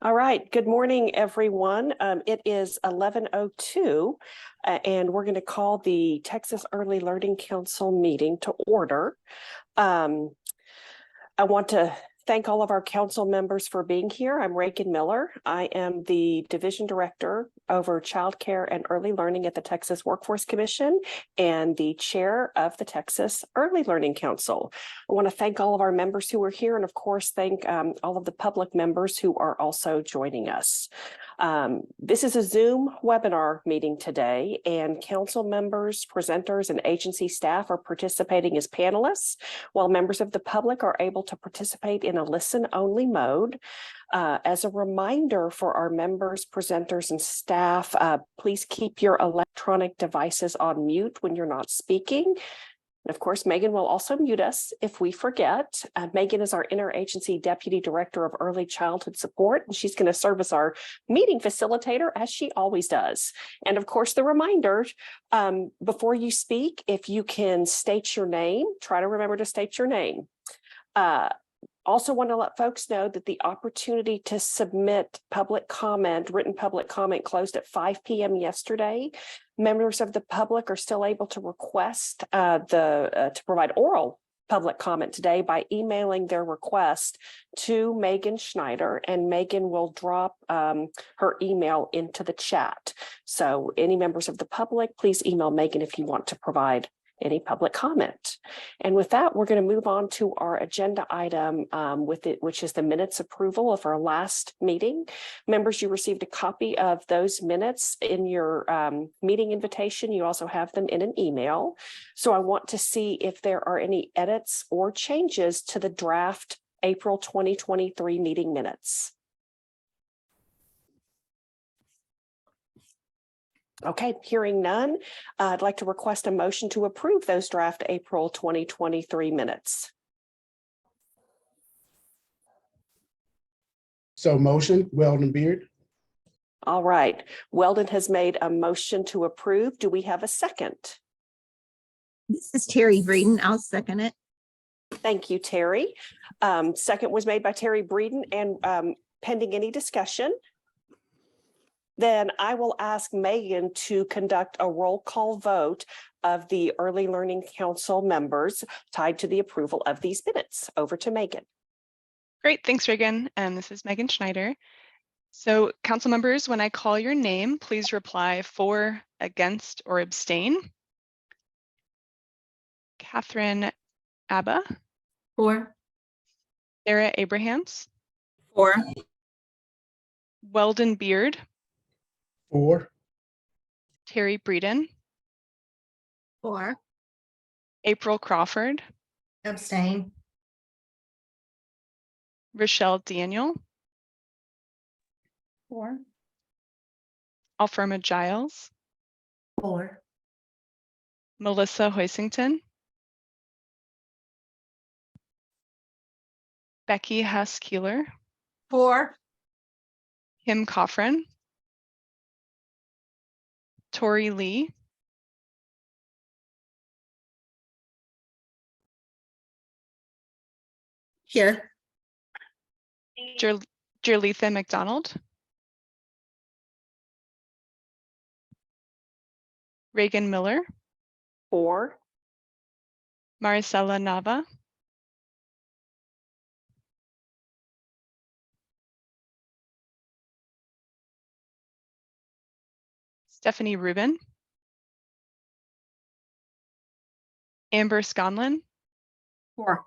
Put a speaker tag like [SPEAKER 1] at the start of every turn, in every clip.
[SPEAKER 1] All right. Good morning, everyone. It is 11:02, and we're going to call the Texas Early Learning Council meeting to order. I want to thank all of our council members for being here. I'm Reagan Miller. I am the Division Director over Child Care and Early Learning at the Texas Workforce Commission and the Chair of the Texas Early Learning Council. I want to thank all of our members who are here and, of course, thank all of the public members who are also joining us. This is a Zoom webinar meeting today, and council members, presenters, and agency staff are participating as panelists, while members of the public are able to participate in a listen-only mode. As a reminder for our members, presenters, and staff, please keep your electronic devices on mute when you're not speaking. And of course, Megan will also mute us if we forget. Megan is our Interagency Deputy Director of Early Childhood Support, and she's going to serve as our meeting facilitator, as she always does. And of course, the reminder, before you speak, if you can state your name, try to remember to state your name. Also want to let folks know that the opportunity to submit public comment, written public comment, closed at 5 p.m. yesterday. Members of the public are still able to request to provide oral public comment today by emailing their request to Megan Schneider, and Megan will drop her email into the chat. So any members of the public, please email Megan if you want to provide any public comment. And with that, we're going to move on to our agenda item which is the minutes approval of our last meeting. Members, you received a copy of those minutes in your meeting invitation. You also have them in an email. So I want to see if there are any edits or changes to the draft April 2023 meeting minutes. Okay, hearing none, I'd like to request a motion to approve those draft April 2023 minutes.
[SPEAKER 2] So motion, Weldon Beard.
[SPEAKER 1] All right, Weldon has made a motion to approve. Do we have a second?
[SPEAKER 3] This is Terry Breeden. I'll second it.
[SPEAKER 1] Thank you, Terry. Second was made by Terry Breeden, and pending any discussion, then I will ask Megan to conduct a roll call vote of the Early Learning Council members tied to the approval of these minutes. Over to Megan.
[SPEAKER 4] Great, thanks, Reagan. This is Megan Schneider. So council members, when I call your name, please reply for, against, or abstain. Catherine Abba.
[SPEAKER 3] For.
[SPEAKER 4] Sarah Abrahams.
[SPEAKER 3] For.
[SPEAKER 4] Weldon Beard.
[SPEAKER 2] For.
[SPEAKER 4] Terry Breeden.
[SPEAKER 3] For.
[SPEAKER 4] April Crawford.
[SPEAKER 3] Abstain.
[SPEAKER 4] Rochelle Daniel.
[SPEAKER 3] For.
[SPEAKER 4] Alferma Giles.
[SPEAKER 3] For.
[SPEAKER 4] Melissa Hoisington. Becky Huss-Keeler.
[SPEAKER 3] For.
[SPEAKER 4] Kim Coffrin. Tori Lee.
[SPEAKER 3] Here.
[SPEAKER 4] Jerletha McDonald. Reagan Miller.
[SPEAKER 1] For.
[SPEAKER 4] Maricela Nava. Stephanie Rubin. Amber Sconlin.
[SPEAKER 3] For.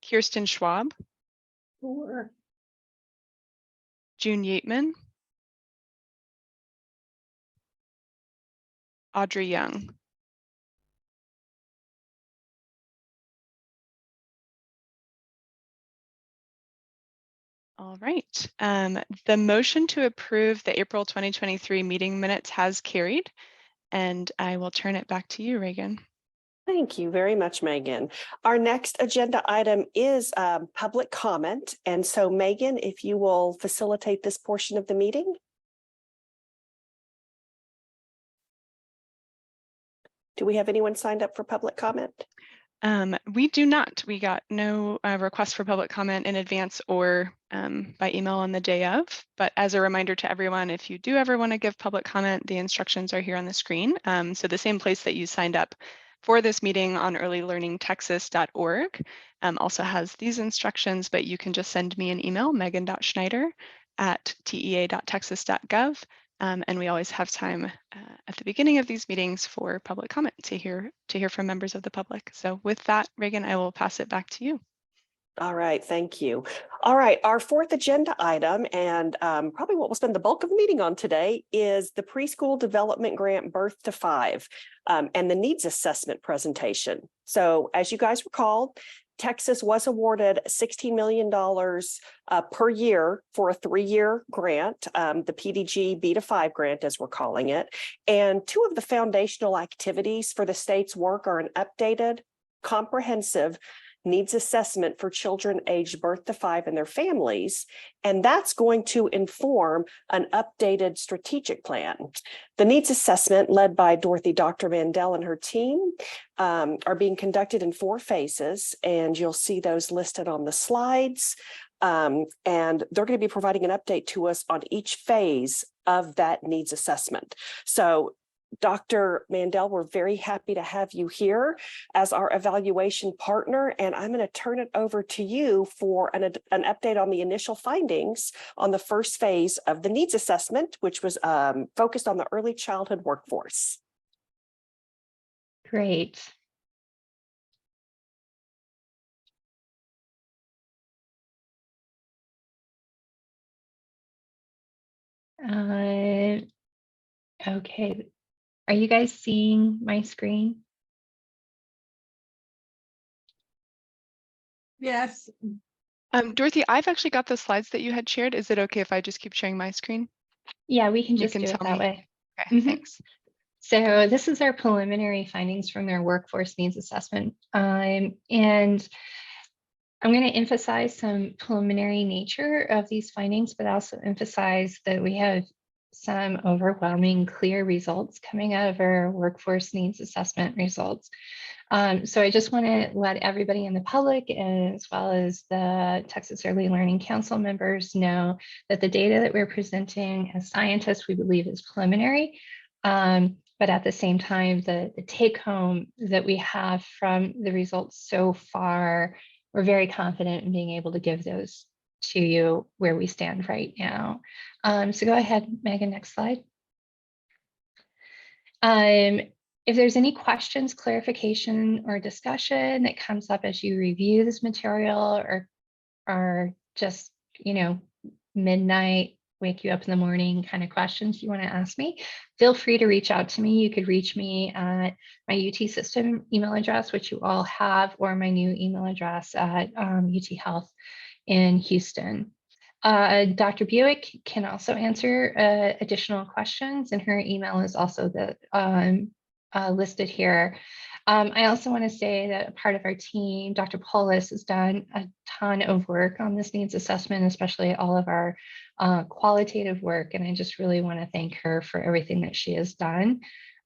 [SPEAKER 4] Kirsten Schwab.
[SPEAKER 3] For.
[SPEAKER 4] June Yateman. Audrey Young. All right. The motion to approve the April 2023 meeting minutes has carried, and I will turn it back to you, Reagan.
[SPEAKER 1] Thank you very much, Megan. Our next agenda item is public comment. And so, Megan, if you will facilitate this portion of the meeting. Do we have anyone signed up for public comment?
[SPEAKER 4] We do not. We got no request for public comment in advance or by email on the day of. But as a reminder to everyone, if you do ever want to give public comment, the instructions are here on the screen. So the same place that you signed up for this meeting on earlylearningtexas.org also has these instructions, but you can just send me an email, megan.schneider@tea.texas.gov. And we always have time at the beginning of these meetings for public comment to hear from members of the public. So with that, Reagan, I will pass it back to you.
[SPEAKER 1] All right, thank you. All right, our fourth agenda item, and probably what we'll spend the bulk of the meeting on today, is the Preschool Development Grant Birth to 5 and the needs assessment presentation. So as you guys recall, Texas was awarded $16 million per year for a 3-year grant, the PDG B2 grant, as we're calling it. And 2 of the foundational activities for the state's work are an updated, comprehensive needs assessment for children aged birth to 5 and their families, and that's going to inform an updated strategic plan. The needs assessment, led by Dr. Mandel and her team, are being conducted in 4 phases, and you'll see those listed on the slides. And they're going to be providing an update to us on each phase of that needs assessment. So Dr. Mandel, we're very happy to have you here as our evaluation partner, and I'm going to turn it over to you for an update on the initial findings on the first phase of the needs assessment, which was focused on the early childhood workforce.
[SPEAKER 5] Great. Okay. Are you guys seeing my screen?
[SPEAKER 6] Yes.
[SPEAKER 4] Dorothy, I've actually got the slides that you had shared. Is it okay if I just keep sharing my screen?
[SPEAKER 5] Yeah, we can
[SPEAKER 4] You
[SPEAKER 5] just
[SPEAKER 4] can
[SPEAKER 5] do it
[SPEAKER 4] tell
[SPEAKER 5] that
[SPEAKER 4] me.
[SPEAKER 5] way.
[SPEAKER 4] Okay,
[SPEAKER 5] Mhm.
[SPEAKER 4] thanks.
[SPEAKER 5] So this is our preliminary findings from their workforce needs assessment. And I'm going to emphasize some preliminary nature of these findings, but also emphasize that we have some overwhelming clear results coming out of our workforce needs assessment results. So I just want to let everybody in the public, as well as the Texas Early Learning Council members, know that the data that we're presenting as scientists, we believe is preliminary. But at the same time, the take home that we have from the results so far, we're very confident in being able to give those to you where we stand right now. So go ahead, Megan, next slide. If there's any questions, clarification, or discussion that comes up as you review this material, or just, midnight, wake you up in the morning kind of questions you want to ask me, feel free to reach out to me. You could reach me at my UT system email address, which you all have, or my new email address at UT Health in Houston. Dr. Buick can also answer additional questions, and her email is also listed here. I also want to say that a part of our team, Dr. Polis, has done a ton of work on this needs assessment, especially all of our qualitative work. And I just really want to thank her for everything that she has done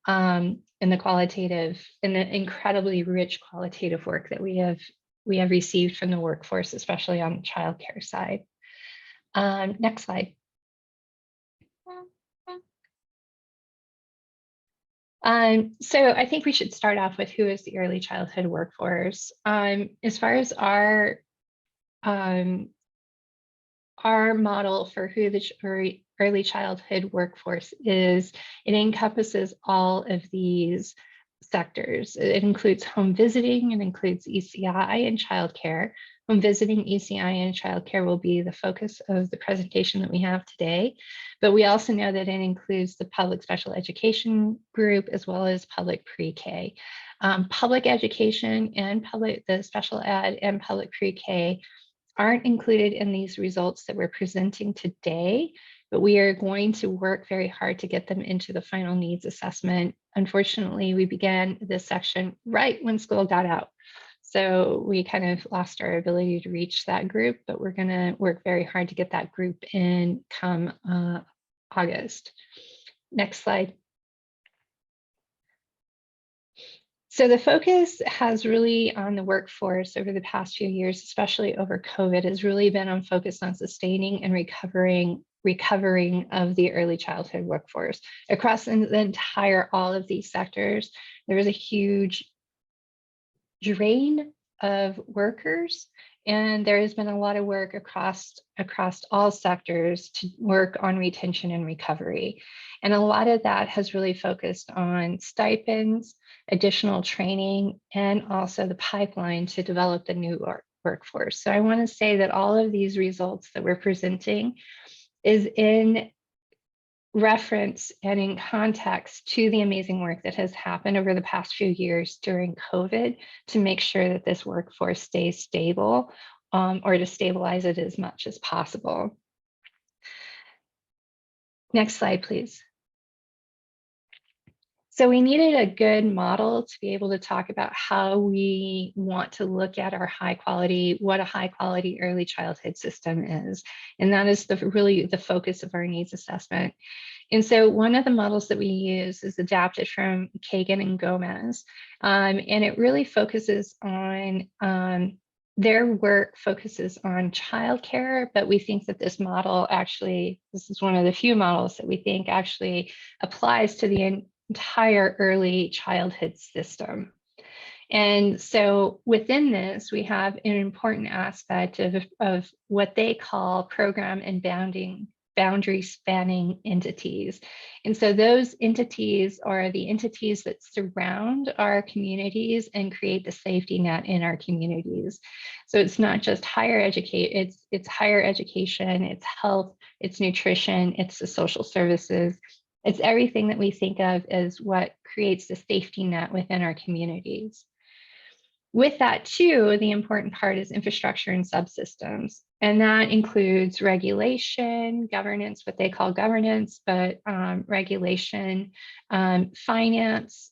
[SPEAKER 5] in the incredibly rich qualitative work that we have received from the workforce, especially on the childcare side. Next slide. So I think we should start off with who is the early childhood workforce. As far as our model for who the early childhood workforce is, it encompasses all of these sectors. It includes home visiting, it includes ECI and childcare. Home visiting, ECI, and childcare will be the focus of the presentation that we have today. But we also know that it includes the public special education group, as well as public pre-K. Public education and the special ed and public pre-K aren't included in these results that we're presenting today, but we are going to work very hard to get them into the final needs assessment. Unfortunately, we began this section right when school got out. So we kind of lost our ability to reach that group, but we're going to work very hard to get that group in come August. Next slide. So the focus has really on the workforce over the past few years, especially over COVID, has really been on focus on sustaining and recovering of the early childhood workforce. Across the entire, all of these sectors, there was a huge drain of workers, and there has been a lot of work across all sectors to work on retention and recovery. And a lot of that has really focused on stipends, additional training, and also the pipeline to develop the new workforce. So I want to say that all of these results that we're presenting is in reference and in context to the amazing work that has happened over the past few years during COVID to make sure that this workforce stays stable, or to stabilize it as much as possible. Next slide, please. So we needed a good model to be able to talk about how we want to look at our what a high quality early childhood system is. And that is really the focus of our needs assessment. And so one of the models that we use is adapted from Kagan and Gomez. And it really focuses on, their work focuses on childcare, but we think that this model this is one of the few models that we think actually applies to the entire early childhood system. And so within this, we have an important aspect of what they call program and boundary spanning entities. And so those entities are the entities that surround our communities and create the safety net in our communities. So it's not just higher education, it's higher education, it's health, it's nutrition, it's the social services. It's everything that we think of as what creates the safety net within our communities. With that too, the important part is infrastructure and subsystems. And that includes regulation, governance, what they call governance, but regulation, finance,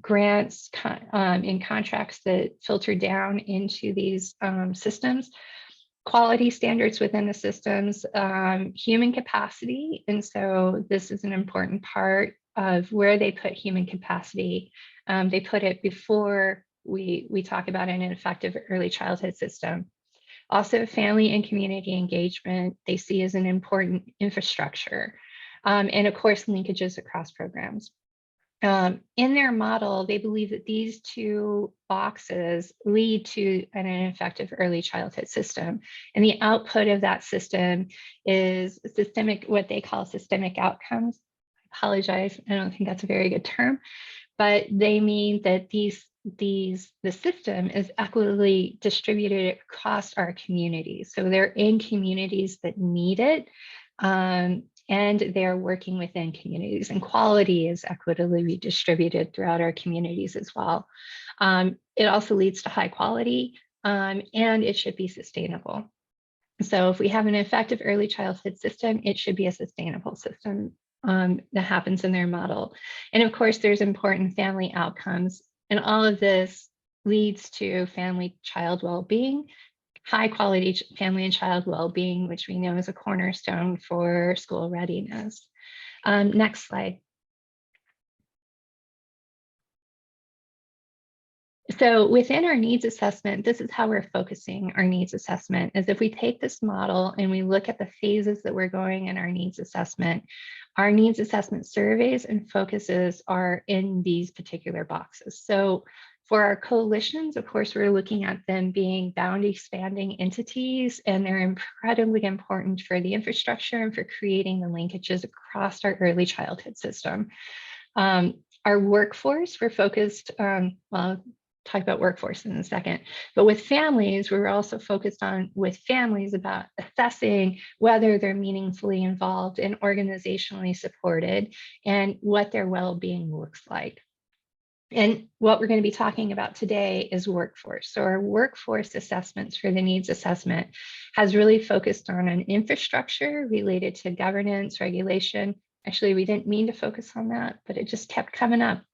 [SPEAKER 5] grants, in contracts that filter down into these systems, quality standards within the systems, human capacity. And so this is an important part of where they put human capacity. They put it before we talk about an effective early childhood system. Also, family and community engagement, they see as an important infrastructure. And of course, linkages across programs. In their model, they believe that these two boxes lead to an effective early childhood system. And the output of that system is what they call systemic outcomes. I apologize, I don't think that's a very good term, but they mean that the system is equitably distributed across our communities. So they're in communities that need it, and they're working within communities, and quality is equitably distributed throughout our communities as well. It also leads to high quality, and it should be sustainable. So if we have an effective early childhood system, it should be a sustainable system that happens in their model. And of course, there's important family outcomes, and all of this leads to family-child well-being, high quality family and child well-being, which we know is a cornerstone for school readiness. Next slide. So within our needs assessment, this is how we're focusing our needs assessment, is if we take this model and we look at the phases that we're going in our needs assessment surveys and focuses are in these particular boxes. So for our coalitions, of course, we're looking at them being boundary spanning entities, and they're incredibly important for the infrastructure and for creating the linkages across our early childhood system. Our workforce, we're focused, well, talk about workforce in a second, but with families, we're also focused on with families about assessing whether they're meaningfully involved and organizationally supported and what their well-being looks like. And what we're going to be talking about today is workforce. So our workforce assessments for the needs assessment has really focused on an infrastructure related to governance, regulation. Actually, we didn't mean to focus on that, but it just kept coming up.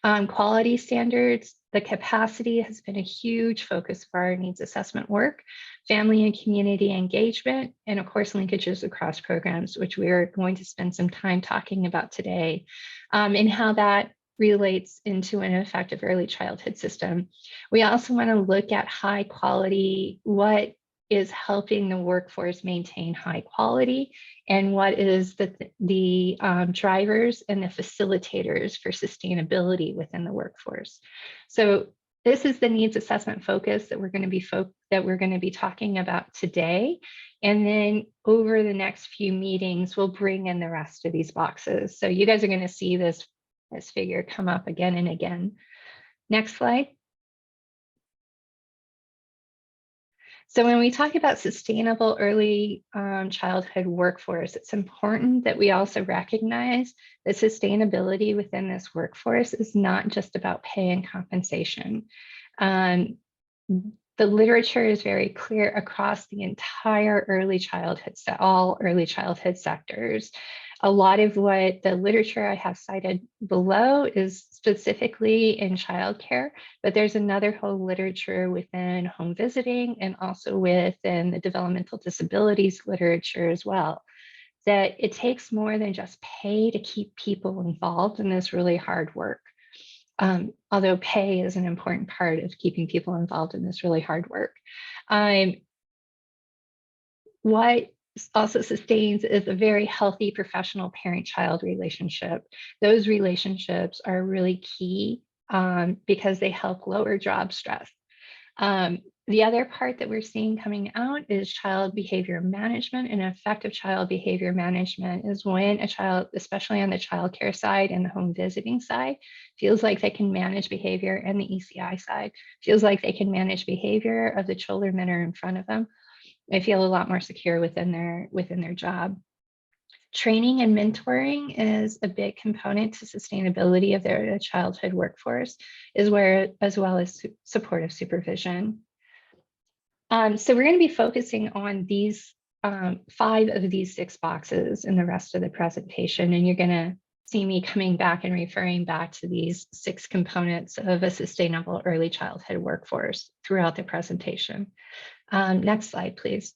[SPEAKER 5] Quality standards, the capacity has been a huge focus for our needs assessment work, family and community engagement, and of course, linkages across programs, which we're going to spend some time talking about today, and how that relates into an effective early childhood system. We also want to look at high quality, what is helping the workforce maintain high quality, and what is the drivers and the facilitators for sustainability within the workforce. So this is the needs assessment focus that we're going to be talking about today. And then over the next few meetings, we'll bring in the rest of these boxes. So you guys are going to see this figure come up again and again. Next slide. So when we talk about sustainable early childhood workforce, it's important that we also recognize that sustainability within this workforce is not just about pay and compensation. The literature is very clear across the entire early childhood, all early childhood sectors. A lot of what the literature I have cited below is specifically in childcare, but there's another whole literature within home visiting and also within the developmental disabilities literature as well, that it takes more than just pay to keep people involved in this really hard work. Although pay is an important part of keeping people involved in this really hard work. What also sustains is a very healthy professional parent-child relationship. Those relationships are really key because they help lower job stress. The other part that we're seeing coming out is child behavior management, and effective child behavior management is when a child, especially on the childcare side and the home visiting side, feels like they can manage behavior, and the ECI side feels like they can manage behavior of the children that are in front of them. They feel a lot more secure within their job. Training and mentoring is a big component to sustainability of their childhood workforce, as well as supportive supervision. So we're going to be focusing on these 5 of these 6 boxes in the rest of the presentation, and you're going to see me coming back and referring back to these 6 components of a sustainable early childhood workforce throughout the presentation. Next slide, please.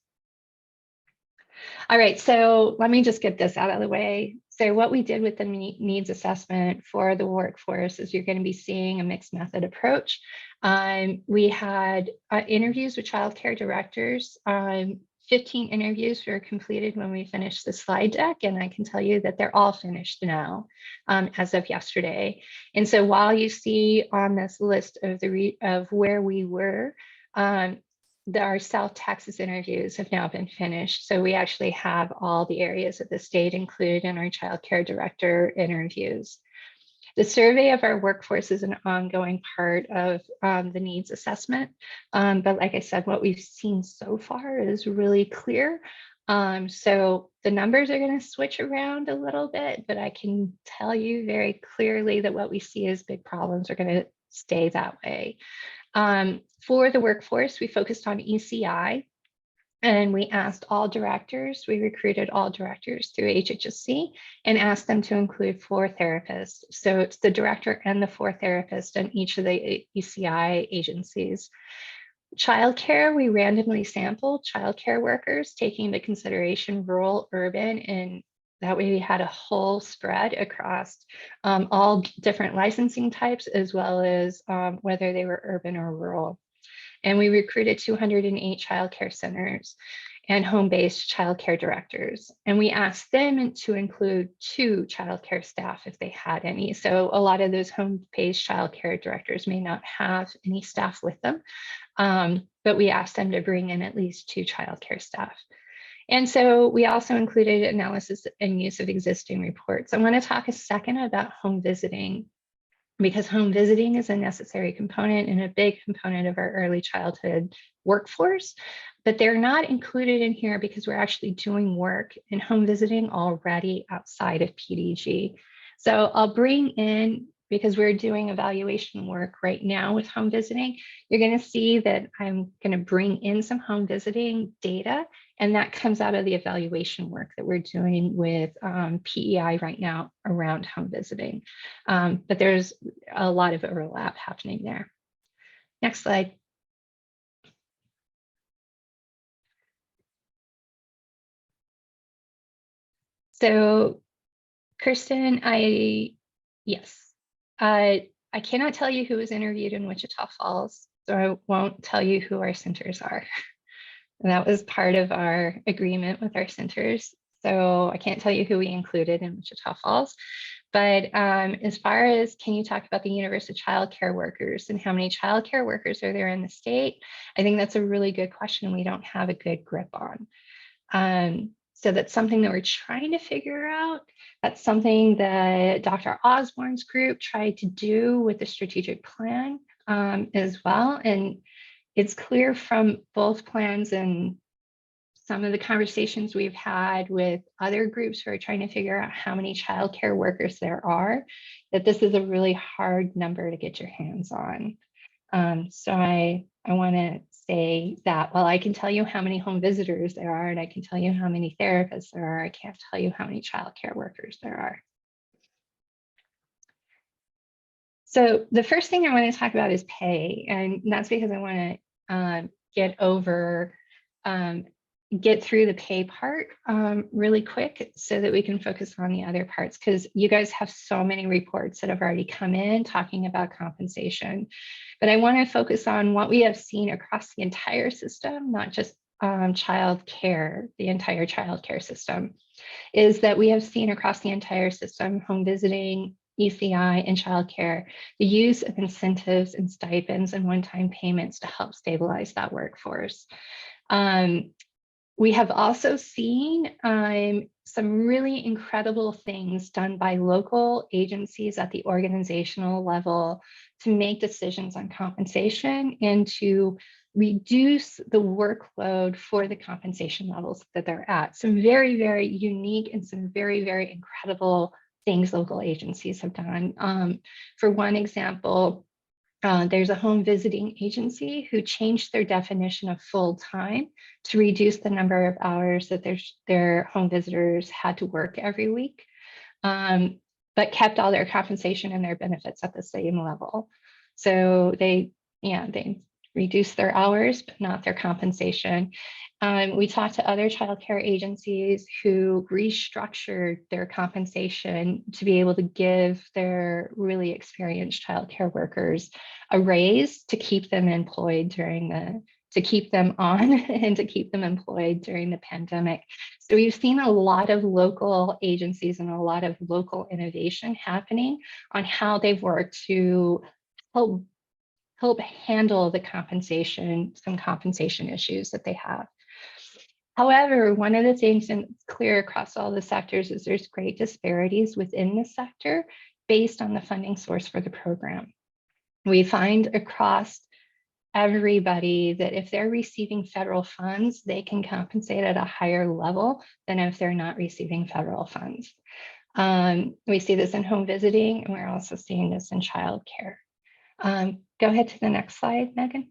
[SPEAKER 5] All right, so let me just get this out of the way. So what we did with the needs assessment for the workforce is you're going to be seeing a mixed method approach. We had interviews with childcare directors. 15 interviews were completed when we finished the slide deck, and I can tell you that they're all finished now as of yesterday. And so while you see on this list of where we were, our South Texas interviews have now been finished. So we actually have all the areas of the state included in our child care director interviews. The survey of our workforce is an ongoing part of the needs assessment. But like I said, what we've seen so far is really clear. So the numbers are going to switch around a little bit, but I can tell you very clearly that what we see as big problems are going to stay that way. For the workforce, we focused on ECI, and we asked all directors, we recruited all directors through HHSC and asked them to include 4 therapists. So it's the director and the 4 therapists in each of the ECI agencies. Childcare, we randomly sampled childcare workers, taking into consideration rural, urban, and that way we had a whole spread across all different licensing types, as well as whether they were urban or rural. And we recruited 208 childcare centers and home-based childcare directors. And we asked them to include 2 childcare staff if they had any. So a lot of those home-based childcare directors may not have any staff with them, but we asked them to bring in at least 2 childcare staff. And so we also included analysis and use of existing reports. I want to talk a second about home visiting, because home visiting is a necessary component and a big component of our early childhood workforce, but they're not included in here because we're actually doing work in home visiting already outside of PDG. So I'll bring in, because we're doing evaluation work right now with home visiting, you're going to see that I'm going to bring in some home visiting data, and that comes out of the evaluation work that we're doing with PEI right now around home visiting. But there's a lot of overlap happening there. Next slide. So Kirsten, yes. I cannot tell you who was interviewed in Wichita Falls, so I won't tell you who our centers are. And that was part of our agreement with our centers. So I can't tell you who we included in Wichita Falls. But as far as, can you talk about the universe of childcare workers and how many childcare workers are there in the state? I think that's a really good question we don't have a good grip on. So that's something that we're trying to figure out. That's something that Dr. Osborne's group tried to do with the strategic plan as well. And it's clear from both plans and some of the conversations we've had with other groups who are trying to figure out how many childcare workers there are, that this is a really hard number to get your hands on. So I want to say that while I can tell you how many home visitors there are, and I can tell you how many therapists there are, I can't tell you how many childcare workers there are. So the first thing I want to talk about is pay, and that's because I want to get through the pay part really quick so that we can focus on the other parts, because you guys have so many reports that have already come in talking about compensation. But I want to focus on what we have seen across the entire system, not just child care, the entire child care system, is that we have seen across the entire system, home visiting, ECI, and childcare, the use of incentives and stipends and one-time payments to help stabilize that workforce. We have also seen some really incredible things done by local agencies at the organizational level to make decisions on compensation and to reduce the workload for the compensation levels that they're at. Some very, very unique and some very, very incredible things local agencies have done. For one example, there's a home visiting agency who changed their definition of full-time to reduce the number of hours that their home visitors had to work every week, but kept all their compensation and their benefits at the same level. So they reduced their hours, but not their compensation. We talked to other childcare agencies who restructured their compensation to be able to give their really experienced childcare workers a raise to keep them employed to keep them on and to keep them employed during the pandemic. So we've seen a lot of local agencies and a lot of local innovation happening on how they've worked to help handle the some compensation issues that they have. However, one of the things that's clear across all the sectors is there's great disparities within the sector based on the funding source for the program. We find across everybody that if they're receiving federal funds, they can compensate at a higher level than if they're not receiving federal funds. We see this in home visiting, and we're also seeing this in childcare. Go ahead to the next slide, Megan.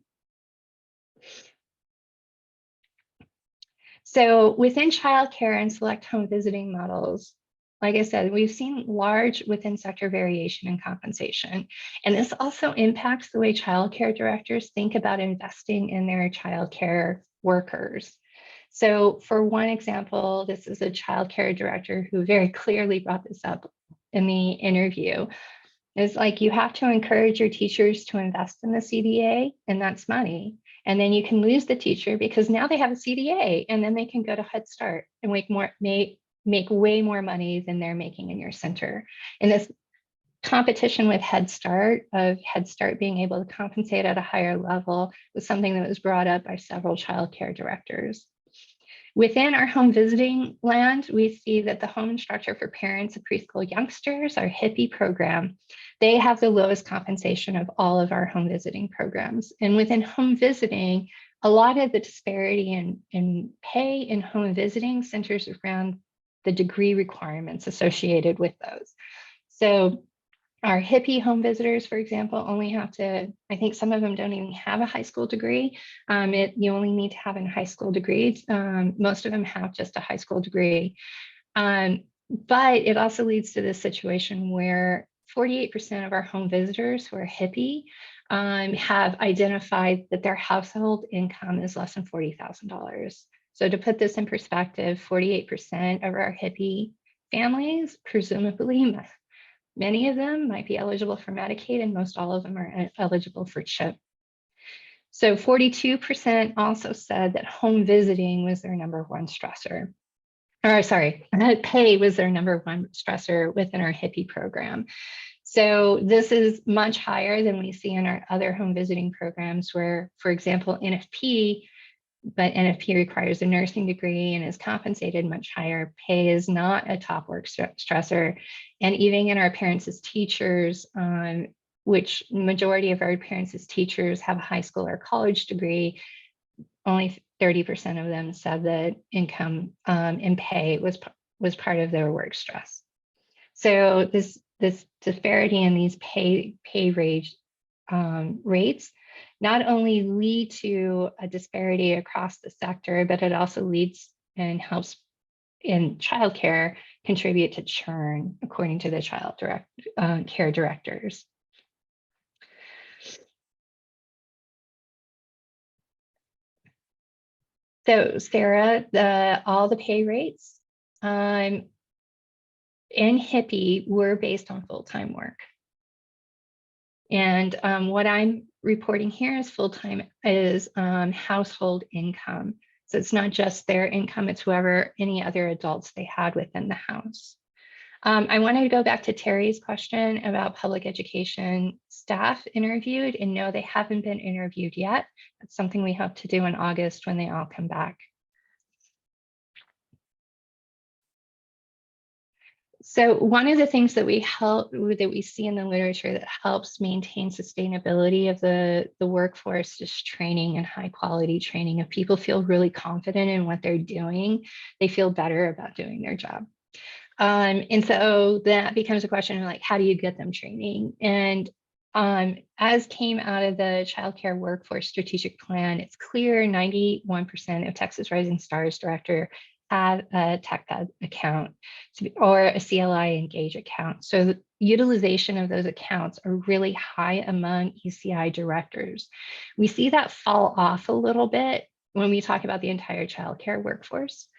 [SPEAKER 5] So within childcare and select home visiting models, like I said, we've seen large within sector variation in compensation. And this also impacts the way childcare directors think about investing in their childcare workers. So for one example, this is a childcare director who very clearly brought this up in the interview. It's like, you have to encourage your teachers to invest in the CDA, and that's money. And then you can lose the teacher because now they have a CDA, and then they can go to Head Start and make way more money than they're making in your center. And this competition with Head Start, of Head Start being able to compensate at a higher level, was something that was brought up by several childcare directors. Within our home visiting land, we see that the Home Instructor for Parents of Preschool Youngsters, our HIPPY program, they have the lowest compensation of all of our home visiting programs. And within home visiting, a lot of the disparity in pay in home visiting centers around the degree requirements associated with those. So our HIPPY home visitors, for example, only have to, I think some of them don't even have a high school degree. You only need to have a high school degree. Most of them have just a high school degree. But it also leads to this situation where 48% of our home visitors who are HIPPY have identified that their household income is less than $40,000. So to put this in perspective, 48% of our HIPPY families presumably Many of them might be eligible for Medicaid, and most all of them are eligible for CHIP. So 42% also said that home visiting was their number one stressor. Or sorry, pay was their number one stressor within our HIPPY program. So this is much higher than we see in our other home visiting programs where, for example, NFP, but NFP requires a nursing degree and is compensated much higher. Pay is not a top work stressor. And even in our parents as teachers, which majority of our parents as teachers have a high school or college degree, only 30% of them said that income and pay was part of their work stress. So this disparity in these pay rates not only lead to a disparity across the sector, but it also leads and helps in childcare contribute to churn, according to the child care directors. So Sarah, all the pay rates in HIPPY were based on full-time work. And what I'm reporting here is full-time is household income. So it's not just their income, it's whoever, any other adults they had within the house. I wanted to go back to Terry's question about public education staff interviewed, and no, they haven't been interviewed yet. That's something we hope to do in August when they all come back. So one of the things that we see in the literature that helps maintain sustainability of the workforce is training and high quality training. If people feel really confident in what they're doing, they feel better about doing their job. And so that becomes a question of like, how do you get them training? And as came out of the Child Care Workforce Strategic Plan, it's clear 91% of Texas Rising Stars director have a TechPed account or a CLI Engage account. So the utilization of those accounts are really high among ECI directors. We see that fall off a little bit when we talk about the entire childcare workforce.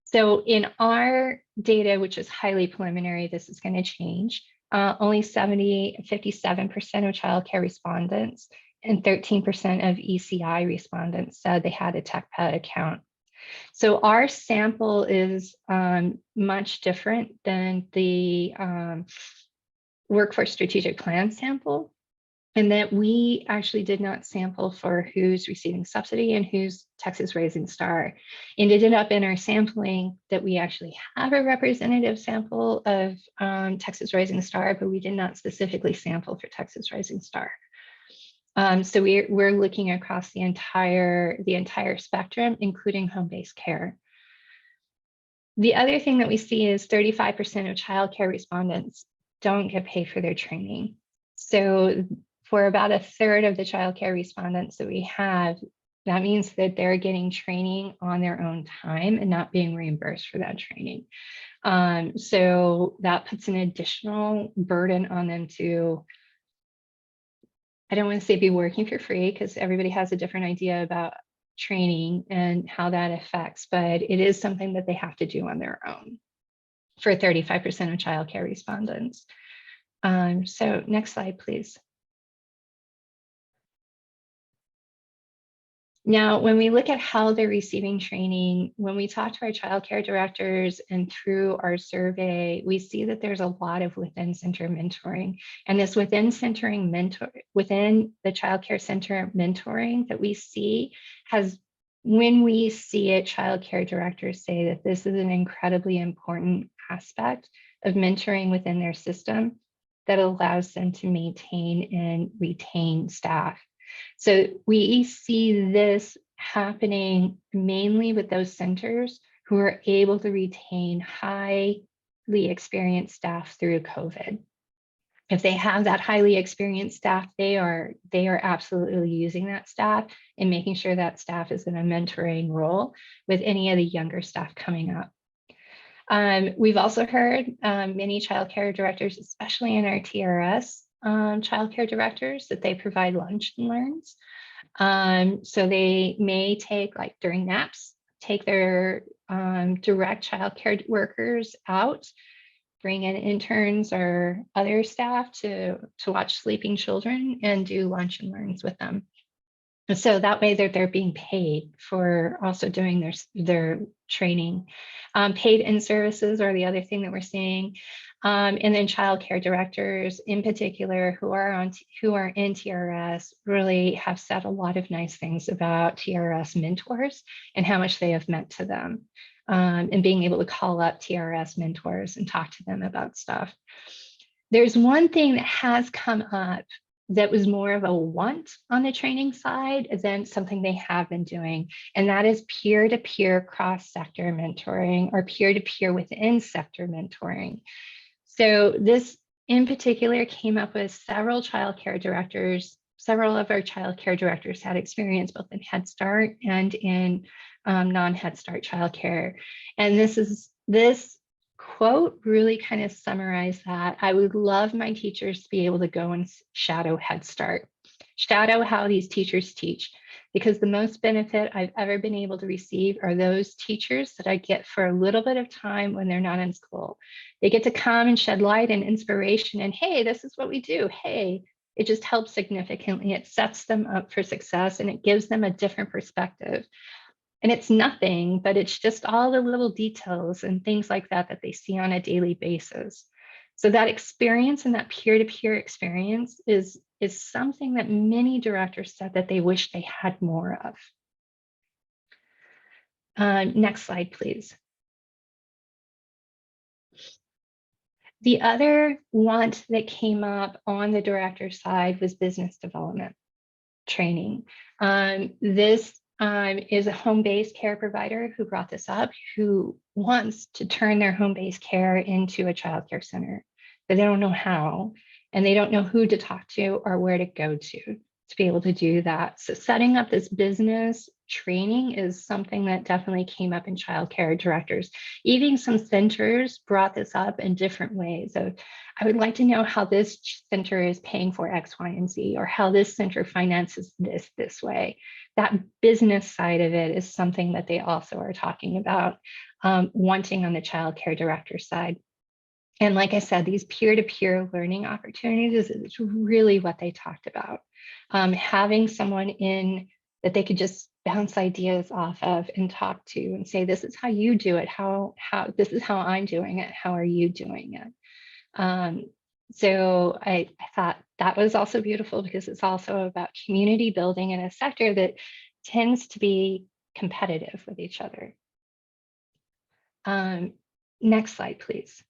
[SPEAKER 5] So in our data, which is highly preliminary, this is going to change. Only 57% of childcare respondents and 13% of ECI respondents said they had a TechPed account. So our sample is much different than the Workforce Strategic Plan sample, in that we actually did not sample for who's receiving subsidy and who's Texas Rising Star. And it ended up in our sampling that we actually have a representative sample of Texas Rising Star, but we did not specifically sample for Texas Rising Star. So we're looking across the entire spectrum, including home-based care. The other thing that we see is 35% of childcare respondents don't get paid for their training. So for about a third of the childcare respondents that we have, that means that they're getting training on their own time and not being reimbursed for that training. So that puts an additional burden on them to, I don't want to say be working for free, because everybody has a different idea about training and how that affects, but it is something that they have to do on their own for 35% of childcare respondents. So next slide, please. Now, when we look at how they're receiving training, when we talk to our childcare directors and through our survey, we see that there's a lot of within-center mentoring. And this within the childcare center mentoring that we see has, when we see it, childcare directors say that this is an incredibly important aspect of mentoring within their system that allows them to maintain and retain staff. So we see this happening mainly with those centers who are able to retain highly experienced staff through COVID. If they have that highly experienced staff, they are absolutely using that staff and making sure that staff is in a mentoring role with any of the younger staff coming up. We've also heard many childcare directors, especially in our TRS, childcare directors, that they provide lunch and learns. So they may take, like during naps, take their direct childcare workers out bring in interns or other staff to watch sleeping children and do lunch and learns with them. And so that way they're being paid for also doing their training. Paid in services are the other thing that we're seeing. And then childcare directors in particular who are in TRS really have said a lot of nice things about TRS mentors and how much they have meant to them. And being able to call up TRS mentors and talk to them about stuff. There's one thing that has come up that was more of a want on the training side than something they have been doing. And that is peer-to-peer cross-sector mentoring or peer-to-peer within sector mentoring. So this in particular came up with several childcare directors. Several of our childcare directors had experience both in Head Start and in non-Head Start childcare. And this quote really kind of summarized that. I would love my teachers to be able to go and shadow Head Start, shadow how these teachers teach, because the most benefit I've ever been able to receive are those teachers that I get for a little bit of time when they're not in school. They get to come and shed light and inspiration and, hey, this is what we do. Hey, it just helps significantly. It sets them up for success and it gives them a different perspective. And it's nothing, but it's just all the little details and things like that that they see on a daily basis. So that experience and that peer-to-peer experience is something that many directors said that they wish they had more of. Next slide, please. The other want that came up on the director side was business development training. This is a home-based care provider who brought this up, who wants to turn their home-based care into a childcare center, but they don't know how, and they don't know who to talk to or where to go to be able to do that. So setting up this business training is something that definitely came up in childcare directors. Even some centers brought this up in different ways. So I would like to know how this center is paying for X, Y, and Z, or how this center finances this way. That business side of it is something that they also are talking about, wanting on the childcare director side. And like I said, these peer-to-peer learning opportunities is really what they talked about. Having someone in that they could just bounce ideas off of and talk to and say, this is how you do it, how this is how I'm doing it, how are you doing it? So I thought that was also beautiful because it's also about community building in a sector that tends to be competitive with each other. Next slide, please.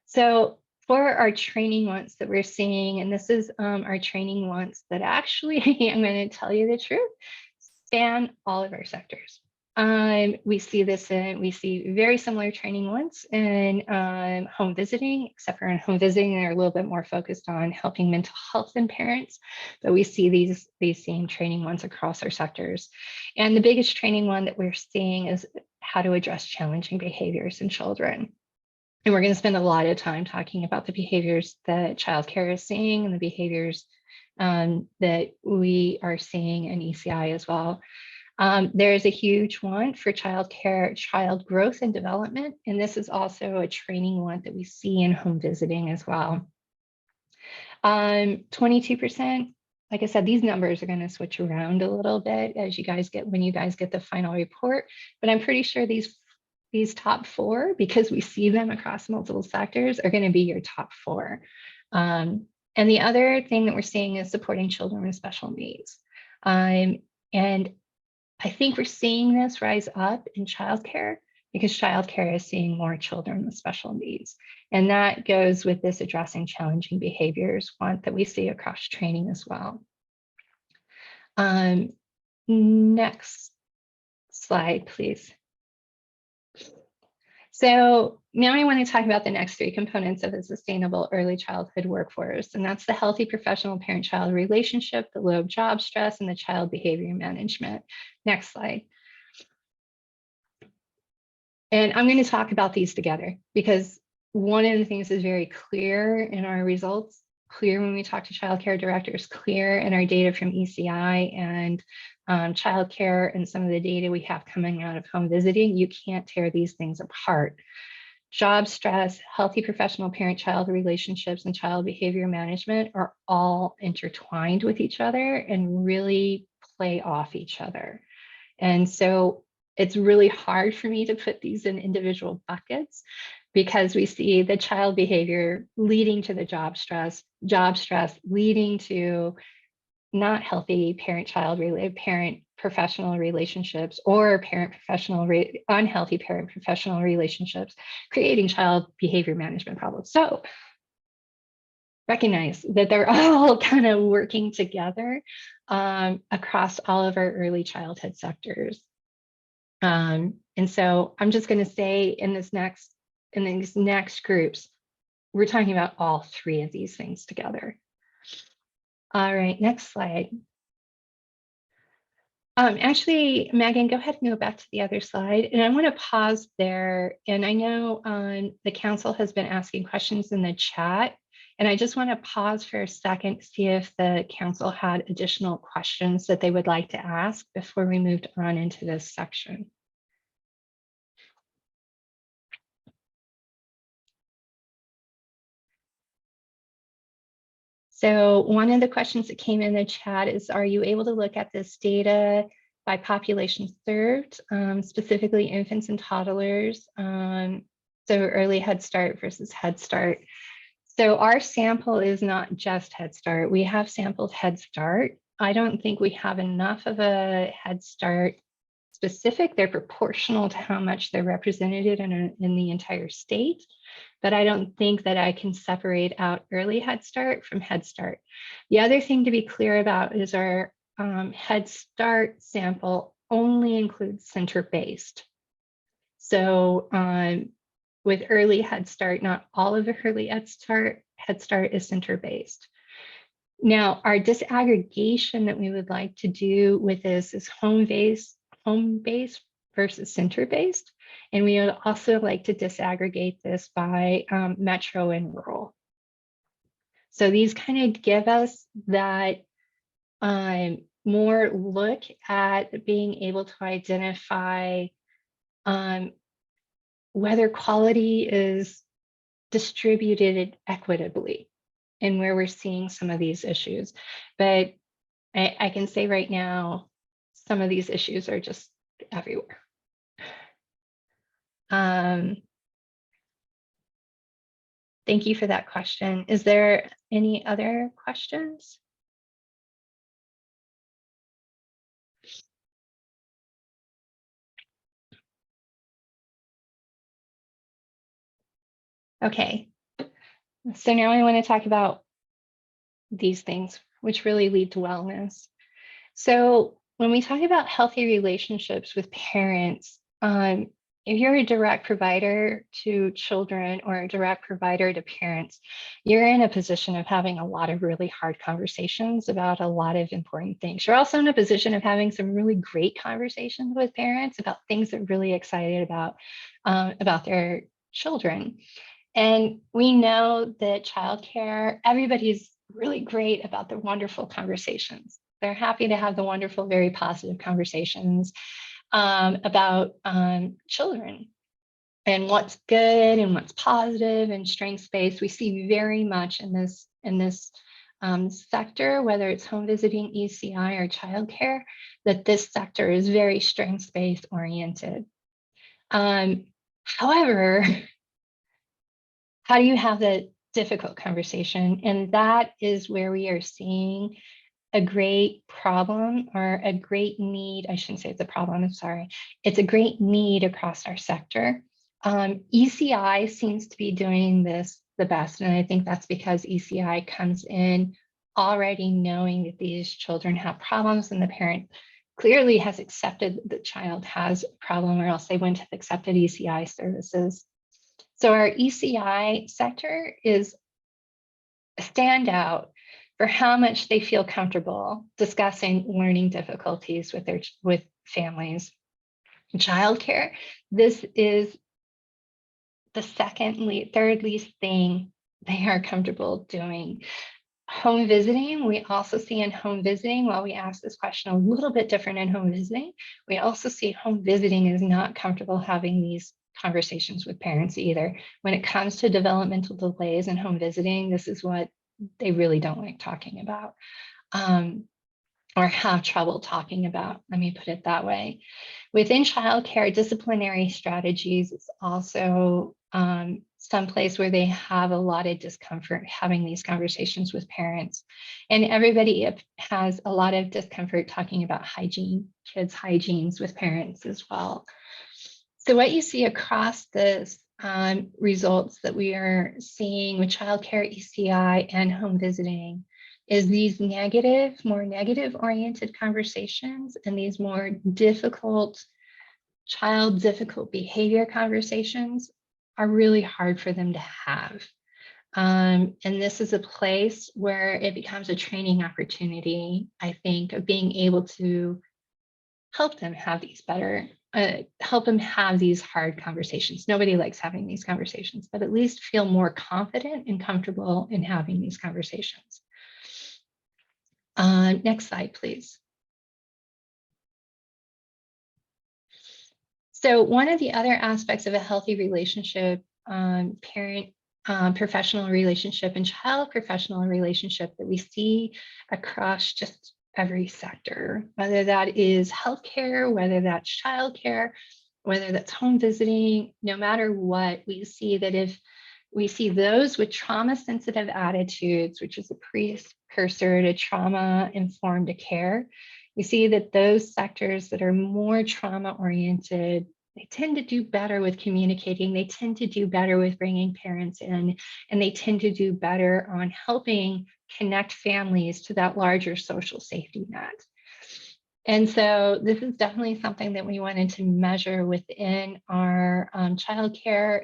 [SPEAKER 5] So for our training wants that we're seeing, and this is our training wants that actually, I'm going to tell you the truth, span all of our sectors. We see very similar training wants in home visiting, except for in home visiting, they're a little bit more focused on helping mental health in parents, but we see these same training wants across our sectors. And the biggest training one that we're seeing is how to address challenging behaviors in children. And we're going to spend a lot of time talking about the behaviors that childcare is seeing and the behaviors that we are seeing in ECI as well. There is a huge want for childcare, child growth and development. And this is also a training want that we see in home visiting as well. 22%, like I said, these numbers are going to switch around a little bit as when you guys get the final report, but I'm pretty sure these top four, because we see them across multiple sectors, are going to be your top four. And the other thing that we're seeing is supporting children with special needs. And I think we're seeing this rise up in childcare because childcare is seeing more children with special needs. And that goes with this addressing challenging behaviors want that we see across training as well. Next slide, please. So now I want to talk about the next three components of a sustainable early childhood workforce, and that's the healthy professional parent-child relationship, the low job stress, and the child behavior management. Next slide. And I'm going to talk about these together because one of the things is very clear in our results, clear when we talk to childcare directors, clear in our data from ECI and childcare and some of the data we have coming out of home visiting. You can't tear these things apart. job stress, healthy professional parent-child relationships, and child behavior management are all intertwined with each other and really play off each other. And so it's really hard for me to put these in individual buckets because we see the child behavior leading to the job stress leading to not healthy parent-child parent-professional relationships or unhealthy parent-professional relationships, creating child behavior management problems. So recognize that they're all kind of working together across all of our early childhood sectors. And so I'm just going to say in these next groups, we're talking about all three of these things together. All right, next slide. Actually, Megan, go ahead and go back to the other slide. And I want to pause there. And I know the council has been asking questions in the chat. And I just want to pause for a second to see if the council had additional questions that they would like to ask before we moved on into this section. So one of the questions that came in the chat is, are you able to look at this data by population served, specifically infants and toddlers? So early Head Start versus Head Start. So our sample is not just Head Start. We have sampled Head Start. I don't think we have enough of a Head Start specific. They're proportional to how much they're represented in the entire state. But I don't think that I can separate out early Head Start from Head Start. The other thing to be clear about is our Head Start sample only includes center-based. So with early Head Start, not all of the early Head Start is center-based. Now, our disaggregation that we would like to do with this is home-based versus center-based. And we would also like to disaggregate this by metro and rural. So these kind of give us that more look at being able to identify whether quality is distributed equitably and where we're seeing some of these issues. But I can say right now, some of these issues are just everywhere. Thank you for that question. Is there any other questions? Okay, so now I want to talk about these things, which really lead to wellness. So when we talk about healthy relationships with parents, if you're a direct provider to children or a direct provider to parents, you're in a position of having a lot of really hard conversations about a lot of important things. You're also in a position of having some really great conversations with parents about things they're really excited about their children. And we know that childcare, everybody's really great about the wonderful conversations. They're happy to have the wonderful, very positive conversations about children and what's good and what's positive and strengths-based. We see very much in this sector, whether it's home visiting, ECI, or childcare, that this sector is very strengths-based oriented. However, how do you have the difficult conversation? And that is where we are seeing a great problem or a great need. I shouldn't say it's a problem, I'm sorry. It's a great need across our sector. ECI seems to be doing this the best. And I think that's because ECI comes in already knowing that these children have problems and the parent clearly has accepted that the child has a problem, or else they wouldn't have accepted ECI services. So our ECI sector is a standout for how much they feel comfortable discussing learning difficulties with families. Childcare, this is the third least thing they are comfortable doing. Home visiting, we also see in home visiting, while we ask this question a little bit different in home visiting, we also see home visiting is not comfortable having these conversations with parents either. When it comes to developmental delays and home visiting, this is what they really don't like talking about, or have trouble talking about, let me put it that way. Within childcare, disciplinary strategies is also some place where they have a lot of discomfort having these conversations with parents. And everybody has a lot of discomfort talking about hygiene, kids' hygienes with parents as well. So what you see across this results that we are seeing with childcare, ECI, and home visiting is these more negative oriented conversations and these more difficult behavior conversations are really hard for them to have. And this is a place where it becomes a training opportunity, I think, of being able to help them have these help them have these hard conversations. Nobody likes having these conversations, but at least feel more confident and comfortable in having these conversations. Next slide, please. So one of the other aspects of a healthy relationship, parent professional relationship and child professional relationship that we see across just every sector, whether that is healthcare, whether that's childcare, whether that's home visiting, no matter what, we see that if we see those with trauma-sensitive attitudes, which is a precursor to trauma-informed care, we see that those sectors that are more trauma-oriented, they tend to do better with communicating, they tend to do better with bringing parents in, and they tend to do better on helping connect families to that larger social safety net. And so this is definitely something that we wanted to measure within our childcare,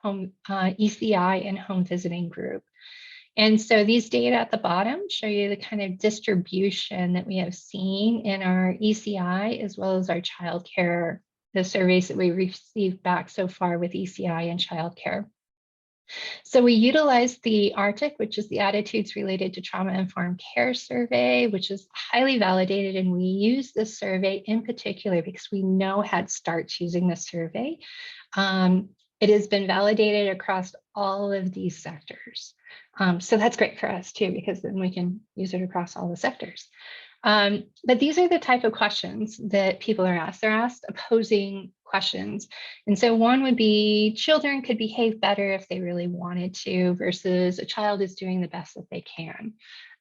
[SPEAKER 5] home ECI, and home visiting group. And so these data at the bottom show you the kind of distribution that we have seen in our ECI as well as our childcare, the surveys that we received back so far with ECI and childcare. So we utilized the ARTIC, which is the Attitudes Related to Trauma-Informed Care survey, which is highly validated. And we use this survey in particular because we know Head Start's using this survey. It has been validated across all of these sectors. So that's great for us too, because then we can use it across all the sectors. But these are the type of questions that people are asked. They're asked opposing questions. And so one would be, children could behave better if they really wanted to, versus a child is doing the best that they can.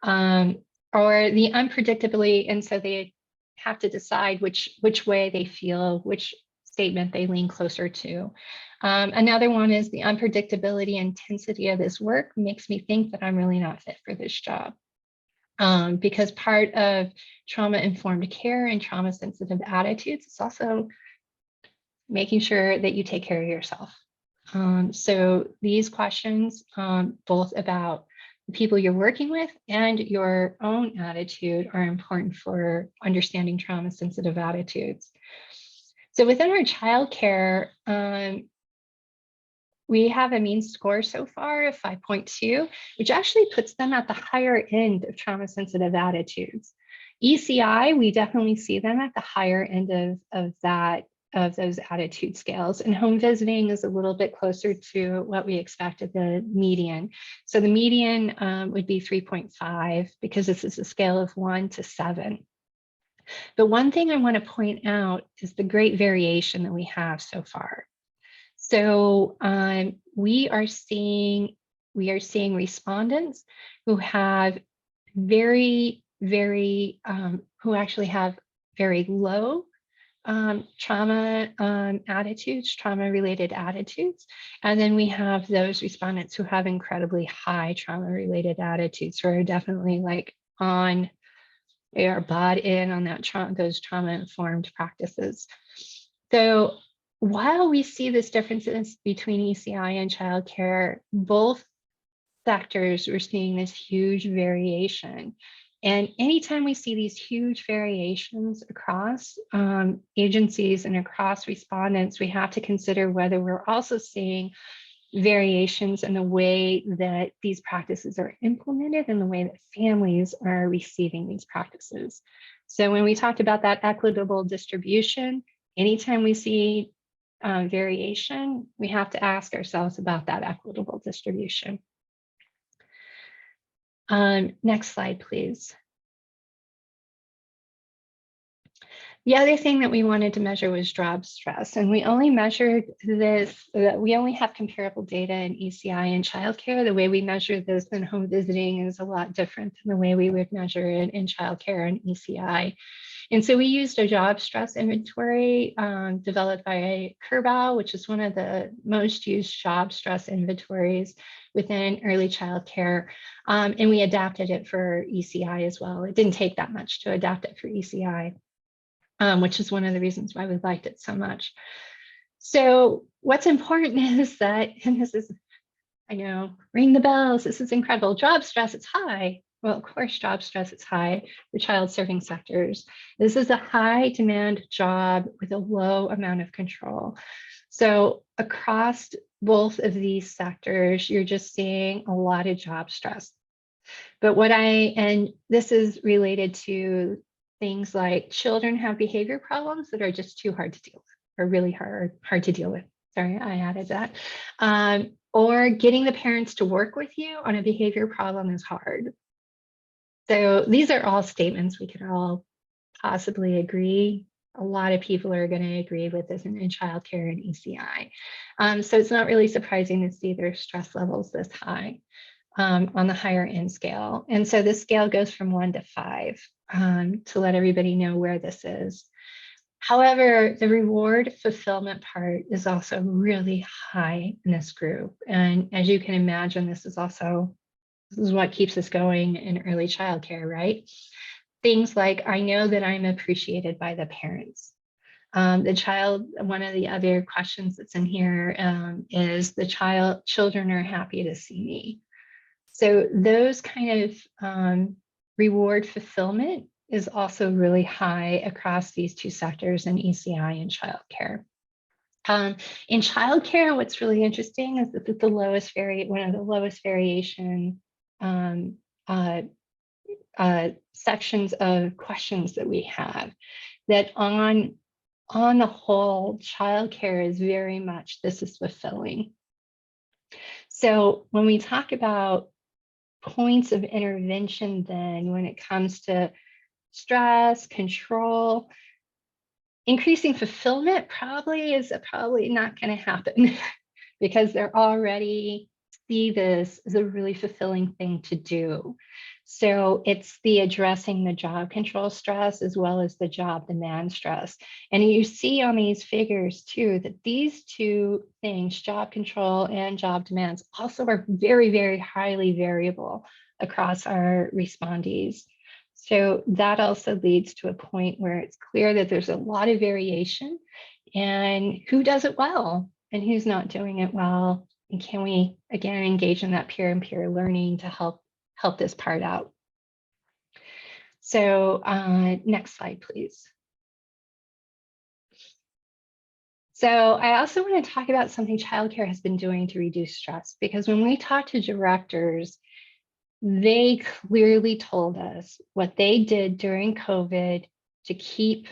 [SPEAKER 5] Or the unpredictably, and so they have to decide which way they feel, which statement they lean closer to. Another one is the unpredictability and intensity of this work makes me think that I'm really not fit for this job. Because part of trauma-informed care and trauma-sensitive attitudes is also making sure that you take care of yourself. So these questions, both about the people you're working with and your own attitude, are important for understanding trauma-sensitive attitudes. So within our childcare, we have a mean score so far of 5.2, which actually puts them at the higher end of trauma-sensitive attitudes. ECI, we definitely see them at the higher end of those attitude scales, and home visiting is a little bit closer to what we expect at the median. So the median would be 3.5 because this is a scale of 1 to 7. But one thing I want to point out is the great variation that we have so far. So we are seeing respondents who have who actually have very low trauma attitudes, trauma-related attitudes. And then we have those respondents who have incredibly high trauma-related attitudes, who are definitely they are bought in on that those trauma-informed practices. So while we see this differences between ECI and childcare, both sectors, we're seeing this huge variation. And anytime we see these huge variations across agencies and across respondents, we have to consider whether we're also seeing variations in the way that these practices are implemented and the way that families are receiving these practices. So when we talked about that equitable distribution, anytime we see variation, we have to ask ourselves about that equitable distribution. Next slide, please. The other thing that we wanted to measure was job stress, and we only measured this, we only have comparable data in ECI and childcare. The way we measure this in home visiting is a lot different than the way we would measure it in childcare and ECI. And so we used a job stress inventory developed by Kerbau, which is one of the most used job stress inventories within early childcare. And we adapted it for ECI as well. It didn't take that much to adapt it for ECI. Which is one of the reasons why we liked it so much. So what's important is that, and this is, I know, ring the bells, this is incredible, job stress, it's high. Well, of course, job stress is high for child serving sectors. This is a high demand job with a low amount of control. So across both of these sectors, you're just seeing a lot of job stress. But and this is related to things like children have behavior problems that are just too hard to deal with, or really hard to deal with. Sorry, I added that. Or getting the parents to work with you on a behavior problem is hard. So these are all statements we could all possibly agree. A lot of people are going to agree with this in childcare and ECI. So it's not really surprising to see their stress levels this high on the higher end scale. And so this scale goes from 1 to 5 to let everybody know where this is. However, the reward fulfillment part is also really high in this group. And as you can imagine, this is what keeps us going in early childcare, right? Things like, I know that I'm appreciated by the parents. One of the other questions that's in here is children are happy to see me. So those kind of reward fulfillment is also really high across these two sectors in ECI and childcare. In childcare, what's really interesting is that it's one of the lowest variation sections of questions that we have. That on the whole, childcare is very much this is fulfilling. So when we talk about points of intervention, then when it comes to stress, control, increasing fulfillment is probably not going to happen because they're already see this as a really fulfilling thing to do. So it's the addressing the job control stress as well as the job demand stress. And you see on these figures too, that these two things, job control and job demands, also are very, very highly variable across our respondees. So that also leads to a point where it's clear that there's a lot of variation and who does it well and who's not doing it well. And can we, again, engage in that peer-and-peer learning to help this part out? So next slide, please. So I also want to talk about something childcare has been doing to reduce stress, because when we talk to directors, they clearly told us what they did during COVID to keep,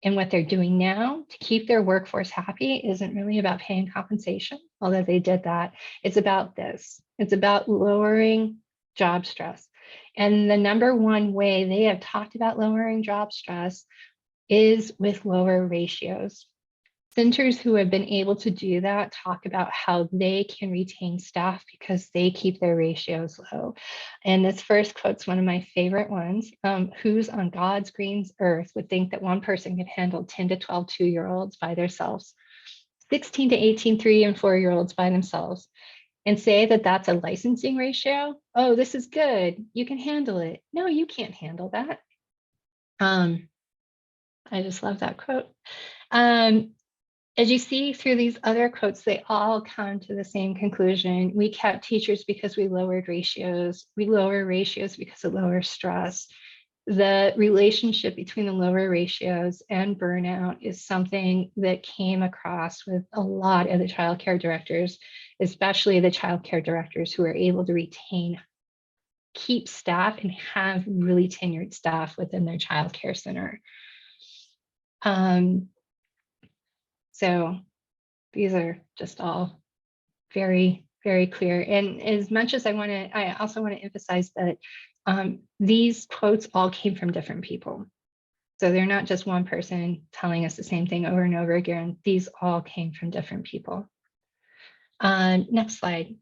[SPEAKER 5] and what they're doing now to keep their workforce happy isn't really about paying compensation, although they did that. It's about this. It's about lowering job stress. And the number one way they have talked about lowering job stress is with lower ratios. Centers who have been able to do that talk about how they can retain staff because they keep their ratios low. And this first quote's one of my favorite ones. Who's on God's green earth would think that one person could handle 10 to 12 2-year-olds by themselves, 16 to 18 3 and 4-year-olds by themselves, and say that that's a licensing ratio? Oh, this is good. You can handle it. No, you can't handle that. I just love that quote. As you see through these other quotes, they all come to the same conclusion. We kept teachers because we lowered ratios. We lower ratios because of lower stress. The relationship between the lower ratios and burnout is something that came across with a lot of the childcare directors, especially the childcare directors who are able to keep staff and have really tenured staff within their childcare center. So These are just all very, very clear. And as much as I also want to emphasize that these quotes all came from different people. So they're not just one person telling us the same thing over and over again. These all came from different people. Next slide.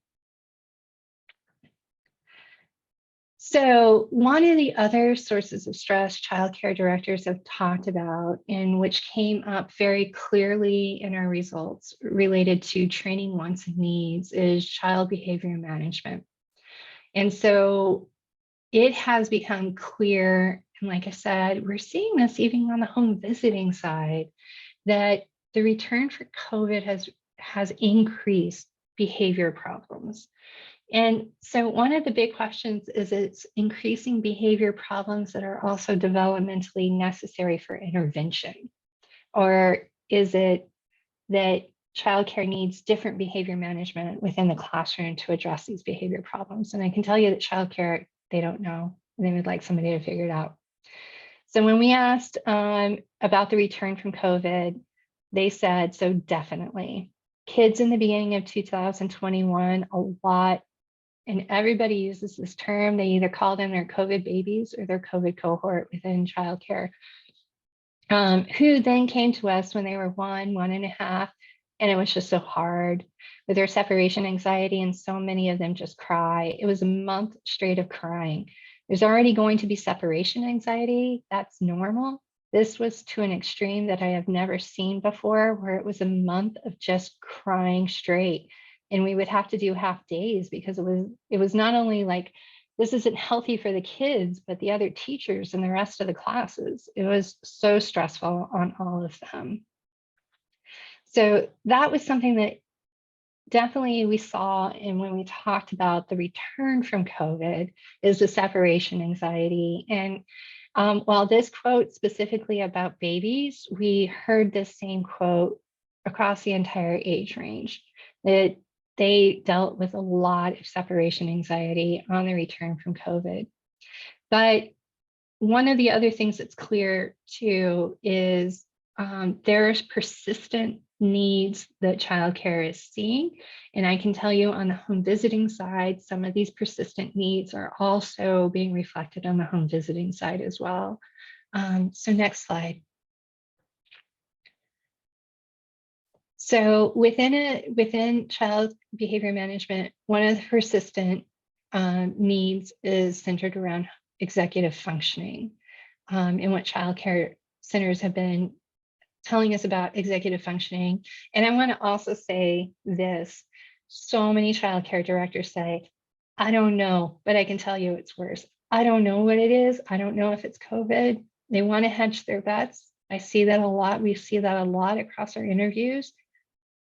[SPEAKER 5] So one of the other sources of stress childcare directors have talked about, and which came up very clearly in our results related to training wants and needs, is child behavior management. And so it has become clear, and like I said, we're seeing this even on the home visiting side, that the return for COVID has increased behavior problems. And so one of the big questions is, it's increasing behavior problems that are also developmentally necessary for intervention? Or is it that childcare needs different behavior management within the classroom to address these behavior problems? And I can tell you that childcare, they don't know. They would like somebody to figure it out. So when we asked about the return from COVID, they said, so definitely. Kids in the beginning of 2021, a lot, and everybody uses this term, they either call them their COVID babies or their COVID cohort within childcare, who then came to us when they were 1.5, and it was just so hard with their separation anxiety, and so many of them just cry. It was a month straight of crying. There's already going to be separation anxiety. That's normal. This was to an extreme that I have never seen before, where it was a month of just crying straight. And we would have to do half days because it was not only like, this isn't healthy for the kids, but the other teachers and the rest of the classes. It was so stressful on all of them. So that was something that definitely we saw. And when we talked about the return from COVID, is the separation anxiety. And while this quote specifically about babies, we heard this same quote across the entire age range, that they dealt with a lot of separation anxiety on the return from COVID. But one of the other things that's clear too is there's persistent needs that childcare is seeing. And I can tell you on the home visiting side, some of these persistent needs are also being reflected on the home visiting side as well. So next slide. So within child behavior management, one of the persistent needs is centered around executive functioning, and what childcare centers have been telling us about executive functioning. And I want to also say this: so many childcare directors say, I don't know, but I can tell you it's worse. I don't know what it is. I don't know if it's COVID. They want to hedge their bets. I see that a lot. We see that a lot across our interviews.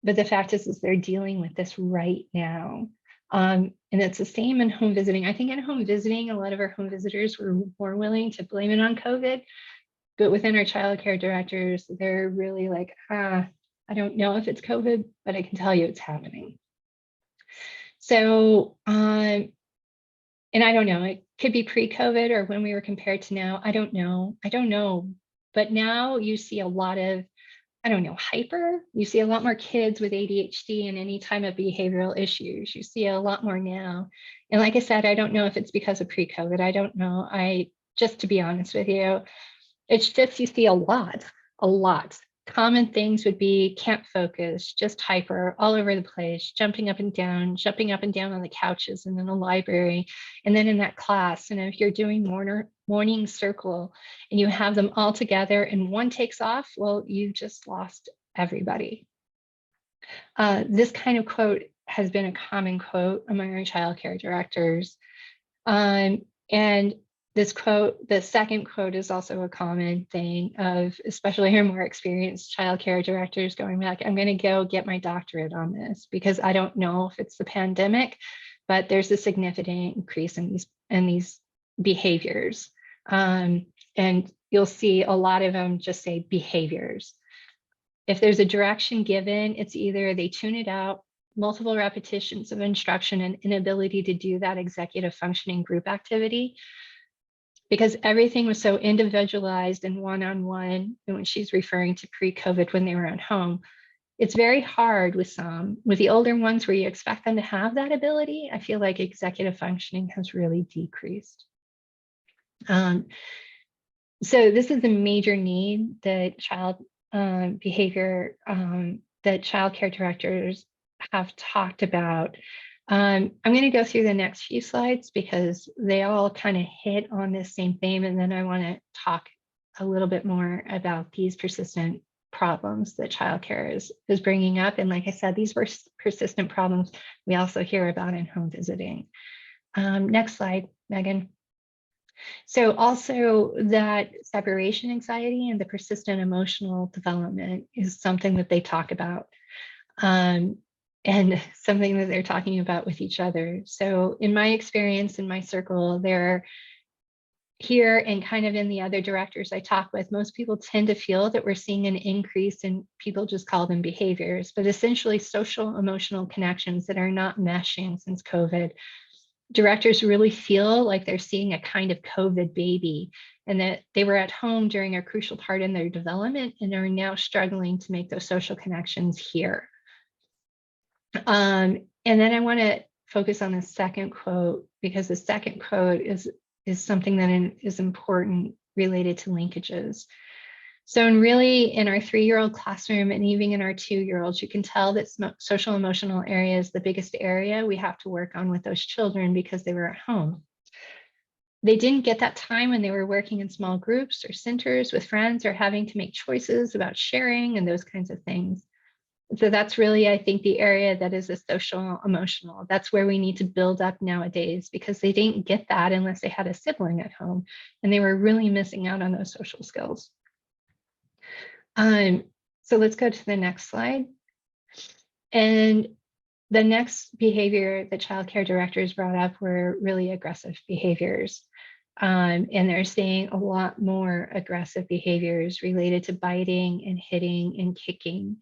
[SPEAKER 5] But the fact is they're dealing with this right now. And it's the same in home visiting. I think in home visiting, a lot of our home visitors were more willing to blame it on COVID. But within our childcare directors, they're really like, I don't know if it's COVID, but I can tell you it's happening. So, and I don't know, it could be pre-COVID or when we were compared to now. I don't know. But now you see a lot of, I don't know, hyper. You see a lot more kids with ADHD and any type of behavioral issues. You see a lot more now. And like I said, I don't know if it's because of pre-COVID. I don't know. Just to be honest with you, it's just, you see a lot. Common things would be can't focus, just hyper, all over the place, jumping up and down on the couches and in the library, and then in that class. And if you're doing morning circle and you have them all together and one takes off, well, you just lost everybody. This kind of quote has been a common quote among our childcare directors. And this quote, the second quote, is also a common thing of, especially our more experienced childcare directors, going back, I'm going to go get my doctorate on this because I don't know if it's the pandemic, but there's a significant increase in these behaviors. And you'll see a lot of them just say behaviors. If there's a direction given, it's either they tune it out, multiple repetitions of instruction, and inability to do that executive functioning group activity, because everything was so individualized and one-on-one. And when she's referring to pre-COVID, when they were at home, It's very hard with some, with the older ones where you expect them to have that ability. I feel like executive functioning has really decreased. So this is a major need that child behavior, that child care directors have talked about. I'm going to go through the next few slides because they all kind of hit on this same theme. And then I want to talk a little bit more about these persistent problems that childcare is bringing up. And like I said, these were persistent problems we also hear about in home visiting. Next slide, Megan. So also that separation anxiety and the persistent emotional development is something that they talk about, and something that they're talking about with each other. So in my experience, in my circle, they're here and kind of in the other directors I talk with, most people tend to feel that we're seeing an increase in, people just call them behaviors, but essentially social emotional connections that are not meshing since COVID. Directors really feel like they're seeing a kind of COVID baby, and that they were at home during a crucial part in their development and are now struggling to make those social connections here. And then I want to focus on the second quote, because the second quote is something that is important related to linkages. So in our 3-year-old classroom and even in our 2-year-olds, you can tell that social emotional area is the biggest area we have to work on with those children because they were at home. They didn't get that time when they were working in small groups or centers with friends or having to make choices about sharing and those kinds of things. So that's really, I think, the area that is the social emotional. That's where we need to build up nowadays, because they didn't get that unless they had a sibling at home, and they were really missing out on those social skills. So let's go to the next slide. And the next behavior that child care directors brought up were really aggressive behaviors. And they're seeing a lot more aggressive behaviors related to biting and hitting and kicking.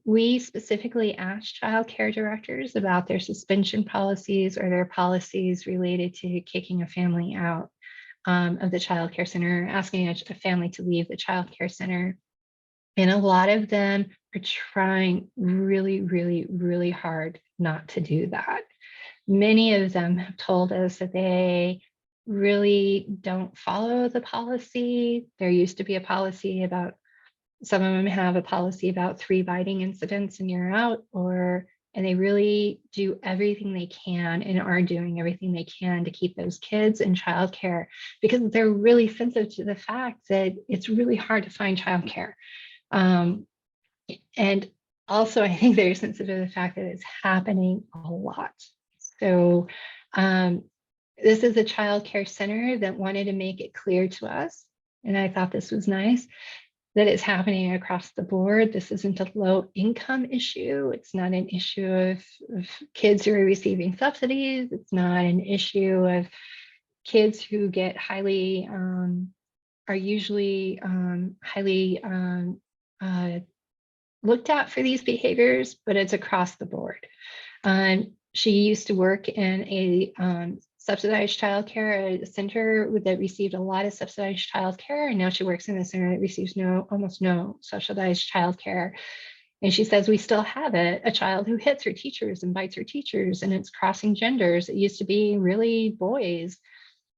[SPEAKER 5] We specifically asked child care directors about their suspension policies or their policies related to kicking a family out of the child care center, asking a family to leave the child care center. And a lot of them are trying really, really, really hard not to do that. Many of them have told us that they really don't follow the policy. There used to be a policy about, some of them have a policy about 3 biting incidents and you're out, and they really do everything they can and are doing everything they can to keep those kids in childcare, because they're really sensitive to the fact that it's really hard to find childcare. And also, I think they're sensitive to the fact that it's happening a lot. So this is a child care center that wanted to make it clear to us, and I thought this was nice, that it's happening across the board. This isn't a low income issue. It's not an issue of kids who are receiving subsidies. It's not an issue of kids who get highly, are usually highly looked at for these behaviors, but it's across the board. She used to work in a subsidized childcare center that received a lot of subsidized childcare, and now she works in a center that receives almost no subsidized childcare. And she says we still have it, a child who hits her teachers and bites her teachers, and it's crossing genders. It used to be really boys,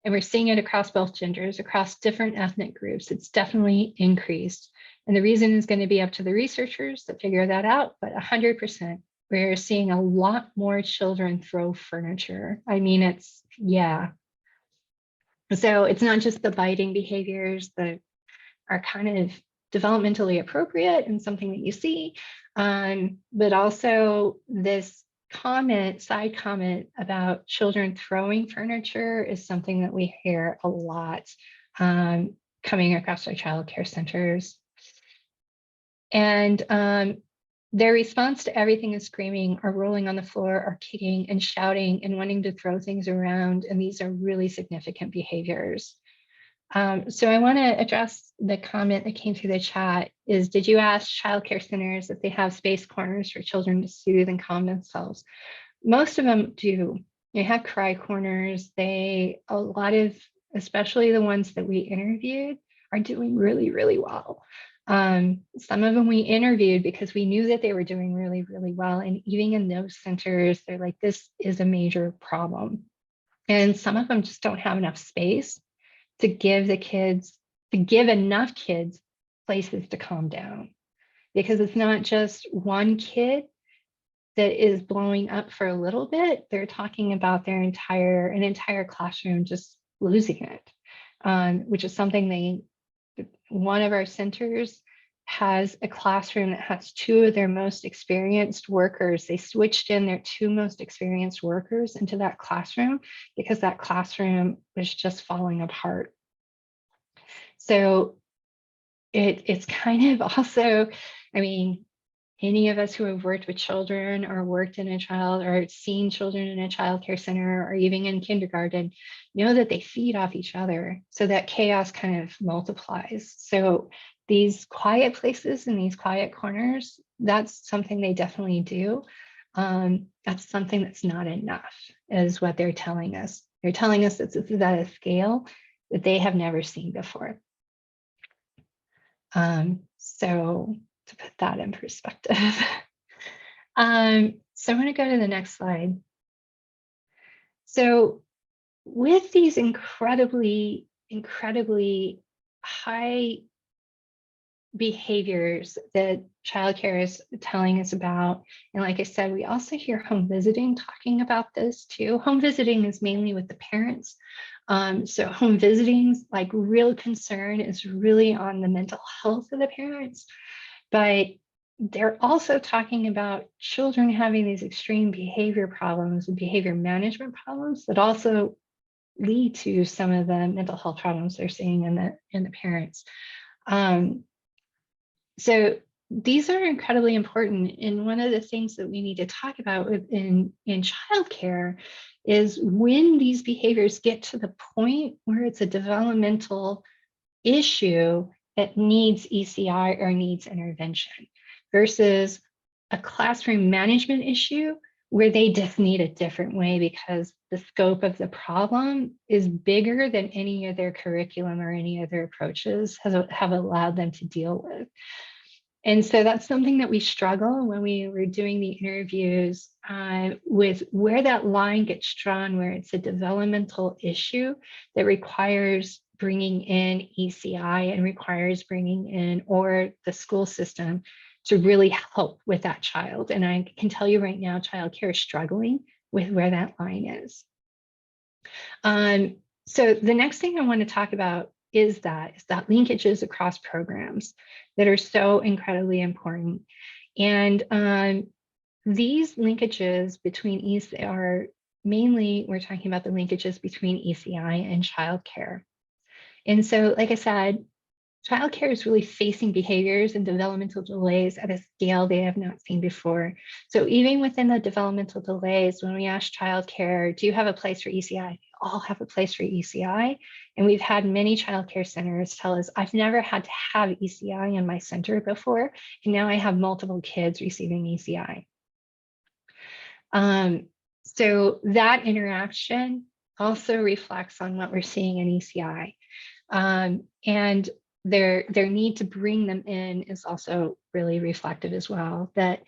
[SPEAKER 5] and we're seeing it across both genders, across different ethnic groups. It's definitely increased. And the reason is going to be up to the researchers to figure that out, but 100%, we're seeing a lot more children throw furniture. I mean, it's, yeah. So it's not just the biting behaviors that are kind of developmentally appropriate and something that you see, but also this side comment about children throwing furniture is something that we hear a lot coming across our child care centers. And their response to everything is screaming or rolling on the floor or kicking and shouting and wanting to throw things around. And these are really significant behaviors. So I want to address the comment that came through the chat is, did you ask childcare centers if they have space corners for children to soothe and calm themselves? Most of them do. They have cry corners. A lot of, especially the ones that we interviewed, are doing really, really well. Some of them we interviewed because we knew that they were doing really, really well. And even in those centers, they're like, this is a major problem. And some of them just don't have enough space to give enough kids places to calm down. Because it's not just one kid that is blowing up for a little bit. They're talking about an entire classroom just losing it, which is something one of our centers has a classroom that has two of their most experienced workers. They switched in their two most experienced workers into that classroom because that classroom was just falling apart. So it's kind of also, I mean, any of us who have worked with children or worked in a child or seen children in a child care center or even in kindergarten know that they feed off each other. So that chaos kind of multiplies. So these quiet places and these quiet corners, that's something they definitely do. That's something that's not enough, is what they're telling us. They're telling us that this is at a scale that they have never seen before. So to put that in perspective. So I'm going to go to the next slide. So with these incredibly high behaviors that childcare is telling us about, and like I said, we also hear home visiting talking about this too. Home visiting is mainly with the parents. So home visiting's like real concern is really on the mental health of the parents, but they're also talking about children having these extreme behavior problems and behavior management problems that also lead to some of the mental health problems they're seeing in the parents. So these are incredibly important. And one of the things that we need to talk about in childcare is when these behaviors get to the point where it's a developmental issue that needs ECI or needs intervention versus a classroom management issue where they just need a different way because the scope of the problem is bigger than any of their curriculum or any of their approaches have allowed them to deal with. And so that's something that we struggle when we were doing the interviews with where that line gets drawn, where it's a developmental issue that requires bringing in ECI and requires bringing in or the school system to really help with that child. And I can tell you right now, childcare is struggling with where that line is. So the next thing I want to talk about is that linkages across programs that are so incredibly important. And these linkages between ECI are mainly, we're talking about the linkages between ECI and childcare. And so, like I said, childcare is really facing behaviors and developmental delays at a scale they have not seen before. So even within the developmental delays, when we ask childcare, do you have a place for ECI? They all have a place for ECI. And we've had many childcare centers tell us, I've never had to have ECI in my center before, and now I have multiple kids receiving ECI. So that interaction also reflects on what we're seeing in ECI. And their need to bring them in is also really reflective as well, that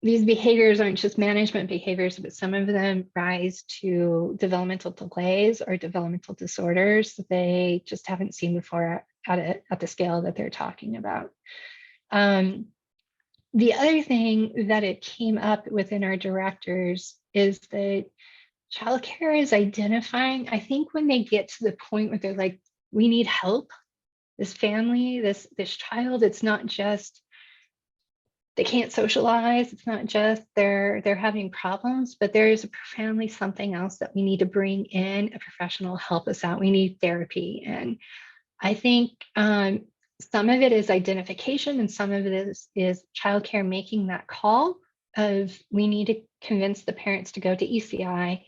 [SPEAKER 5] these behaviors aren't just management behaviors, but some of them rise to developmental delays or developmental disorders that they just haven't seen before at the scale that they're talking about. The other thing that it came up within our directors is that childcare is identifying, I think when they get to the point where they're like, we need help, this family, this child, it's not just they can't socialize, it's not just they're having problems, but there is profoundly something else that we need to bring in, a professional help us out. We need therapy. And I think some of it is identification and some of it is childcare making that call of we need to convince the parents to go to ECI.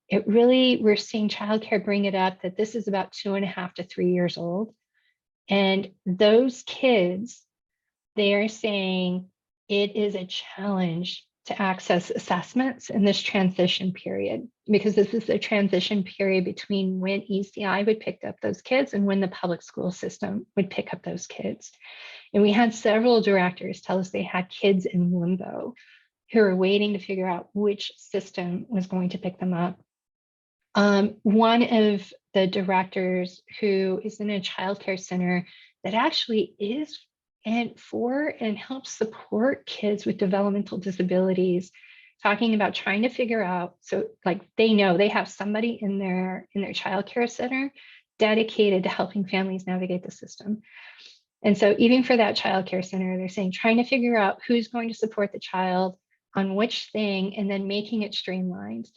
[SPEAKER 5] It really, we're seeing childcare bring it up that this is about 2.5 to 3 years old. And those kids, they are saying it is a challenge to access assessments in this transition period, because this is the transition period between when ECI would pick up those kids and when the public school system would pick up those kids. And we had several directors tell us they had kids in limbo who were waiting to figure out which system was going to pick them up. One of the directors who is in a childcare center that actually is and helps support kids with developmental disabilities, talking about trying to figure out, so like they know they have somebody in their childcare center dedicated to helping families navigate the system. And so even for that childcare center, they're saying trying to figure out who's going to support the child on which thing, and then making it streamlined,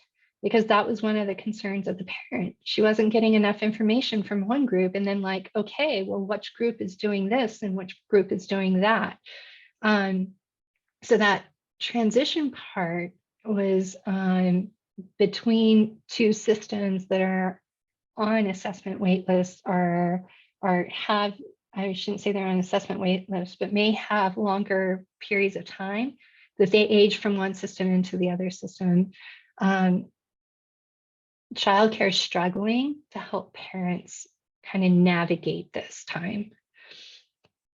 [SPEAKER 5] because that was one of the concerns of the parent. She wasn't getting enough information from one group, and then like, okay, well, which group is doing this and which group is doing that? So that transition part was between two systems that are on assessment wait lists, or have, I shouldn't say they're on assessment wait lists, but may have longer periods of time that they age from one system into the other system. Childcare is struggling to help parents kind of navigate this time.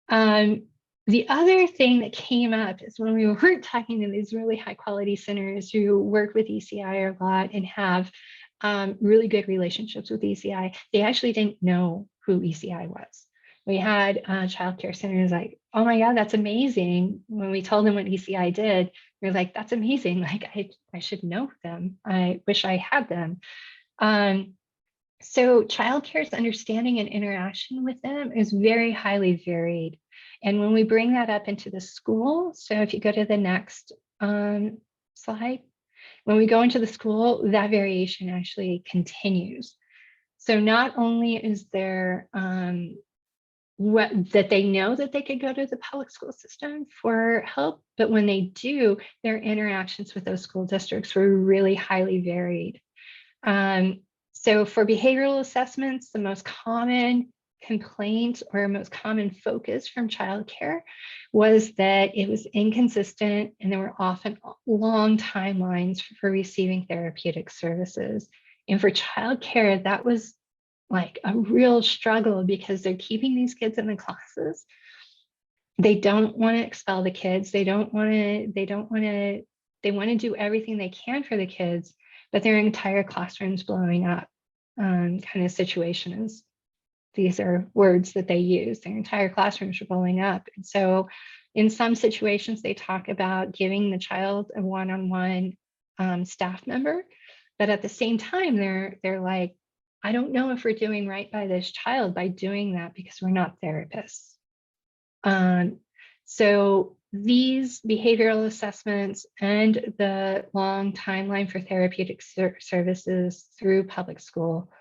[SPEAKER 5] The other thing that came up is when we were talking to these really high quality centers who work with ECI a lot and have really good relationships with ECI, they actually didn't know who ECI was. We had childcare centers like, oh my God, that's amazing. When we told them what ECI did, we were like, that's amazing. Like, I should know them. I wish I had them. So childcare's understanding and interaction with them is very highly varied. And when we bring that up into the school, so if you go to the next slide, when we go into the school, that variation actually continues. So not only is there that they know that they could go to the public school system for help, but when they do, their interactions with those school districts were really highly varied. So for behavioral assessments, the most common complaint or most common focus from childcare was that it was inconsistent and there were often long timelines for receiving therapeutic services. And for childcare, that was like a real struggle because they're keeping these kids in the classes. They don't want to expel the kids. They want to do everything they can for the kids, but their entire classroom's blowing up kind of situations. These are words that they use. Their entire classrooms are blowing up. And so in some situations, they talk about giving the child a one-on-one staff member, but at the same time, they're like, I don't know if we're doing right by this child by doing that because we're not therapists. So these behavioral assessments and the long timeline for therapeutic services through public school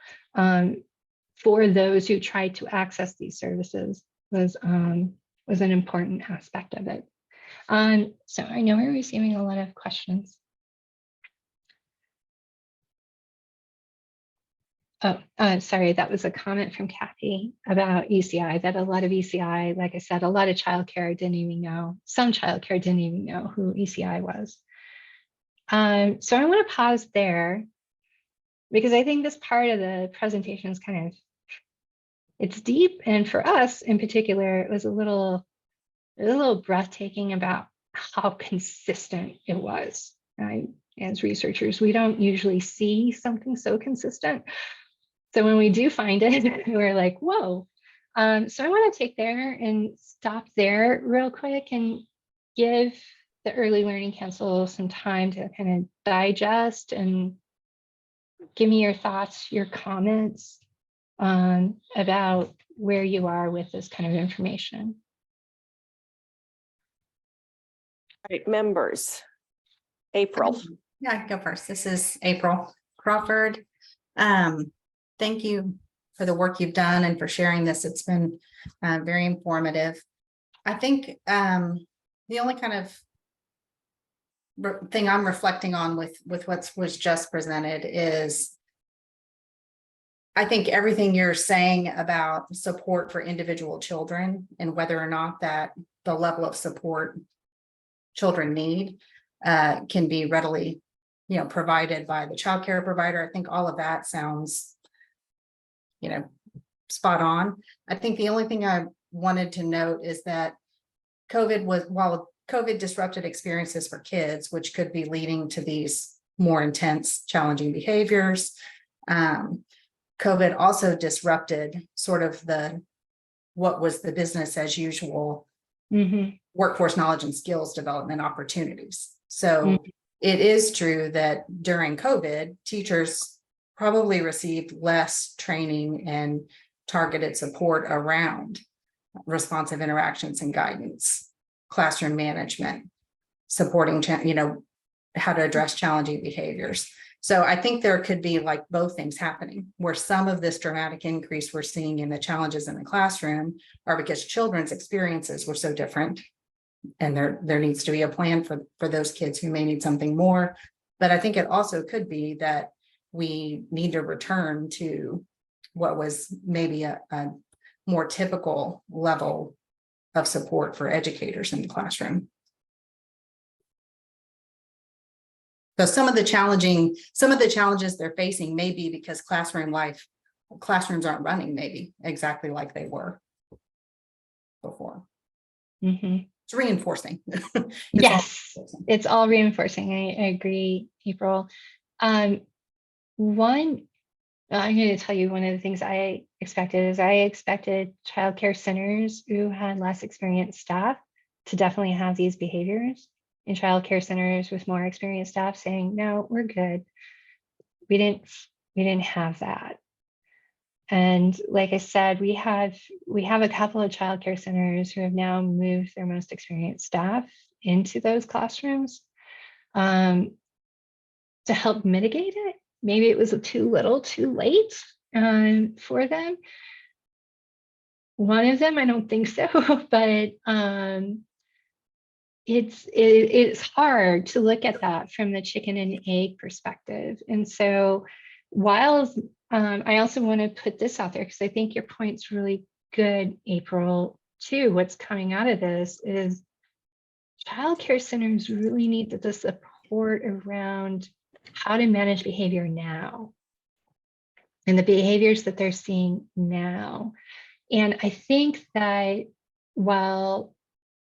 [SPEAKER 5] for those who tried to access these services was an important aspect of it. So I know we're receiving a lot of questions. Oh, sorry, that was a comment from Kathy about ECI, that a lot of ECI, like I said, a lot of childcare didn't even know, some childcare didn't even know who ECI was. So I want to pause there because I think this part of the presentation is kind of, it's deep. And for us in particular, it was a little breathtaking about how consistent it was, right? As researchers, we don't usually see something so consistent. So when we do find it, we're like, whoa. So I want to take there and stop there real quick and give the Early Learning Council some time to kind of digest and give me your thoughts, your comments about where you are with this kind of information.
[SPEAKER 1] All right, members. April.
[SPEAKER 6] Yeah, I can go first. This is April Crawford. Thank you for the work you've done and for sharing this. It's been very informative. I think the only kind of thing I'm reflecting on with what was just presented is I think everything you're saying about support for individual children and whether or not that the level of support children need can be readily, provided by the childcare provider. I think all of that sounds, spot on. I think the only thing I wanted to note is that while COVID disrupted experiences for kids, which could be leading to these more intense, challenging behaviors. COVID also disrupted sort of what was the business as usual workforce knowledge and skills development opportunities. So it is true that during COVID, teachers probably received less training and targeted support around responsive interactions and guidance, classroom management, supporting, how to address challenging behaviors. So I think there could be like both things happening, where some of this dramatic increase we're seeing in the challenges in the classroom are because children's experiences were so different. And there needs to be a plan for those kids who may need something more. But I think it also could be that we need to return to what was maybe a more typical level of support for educators in the classroom. So some of the challenges they're facing may be because classrooms aren't running maybe exactly like they were before. It's reinforcing.
[SPEAKER 5] Yes, it's all reinforcing. I agree, April. I'm going to tell you one of the things I expected childcare centers who had less experienced staff to definitely have these behaviors, and childcare centers with more experienced staff saying, no, we're good. We didn't have that. And like I said, we have a couple of childcare centers who have now moved their most experienced staff into those classrooms to help mitigate it. Maybe it was too little, too late for them. One of them, I don't think so, but it's hard to look at that from the chicken and egg perspective. And so while I also want to put this out there, because I think your point's really good, April, too. What's coming out of this is childcare centers really need the support around how to manage behavior now and the behaviors that they're seeing now. And I think that while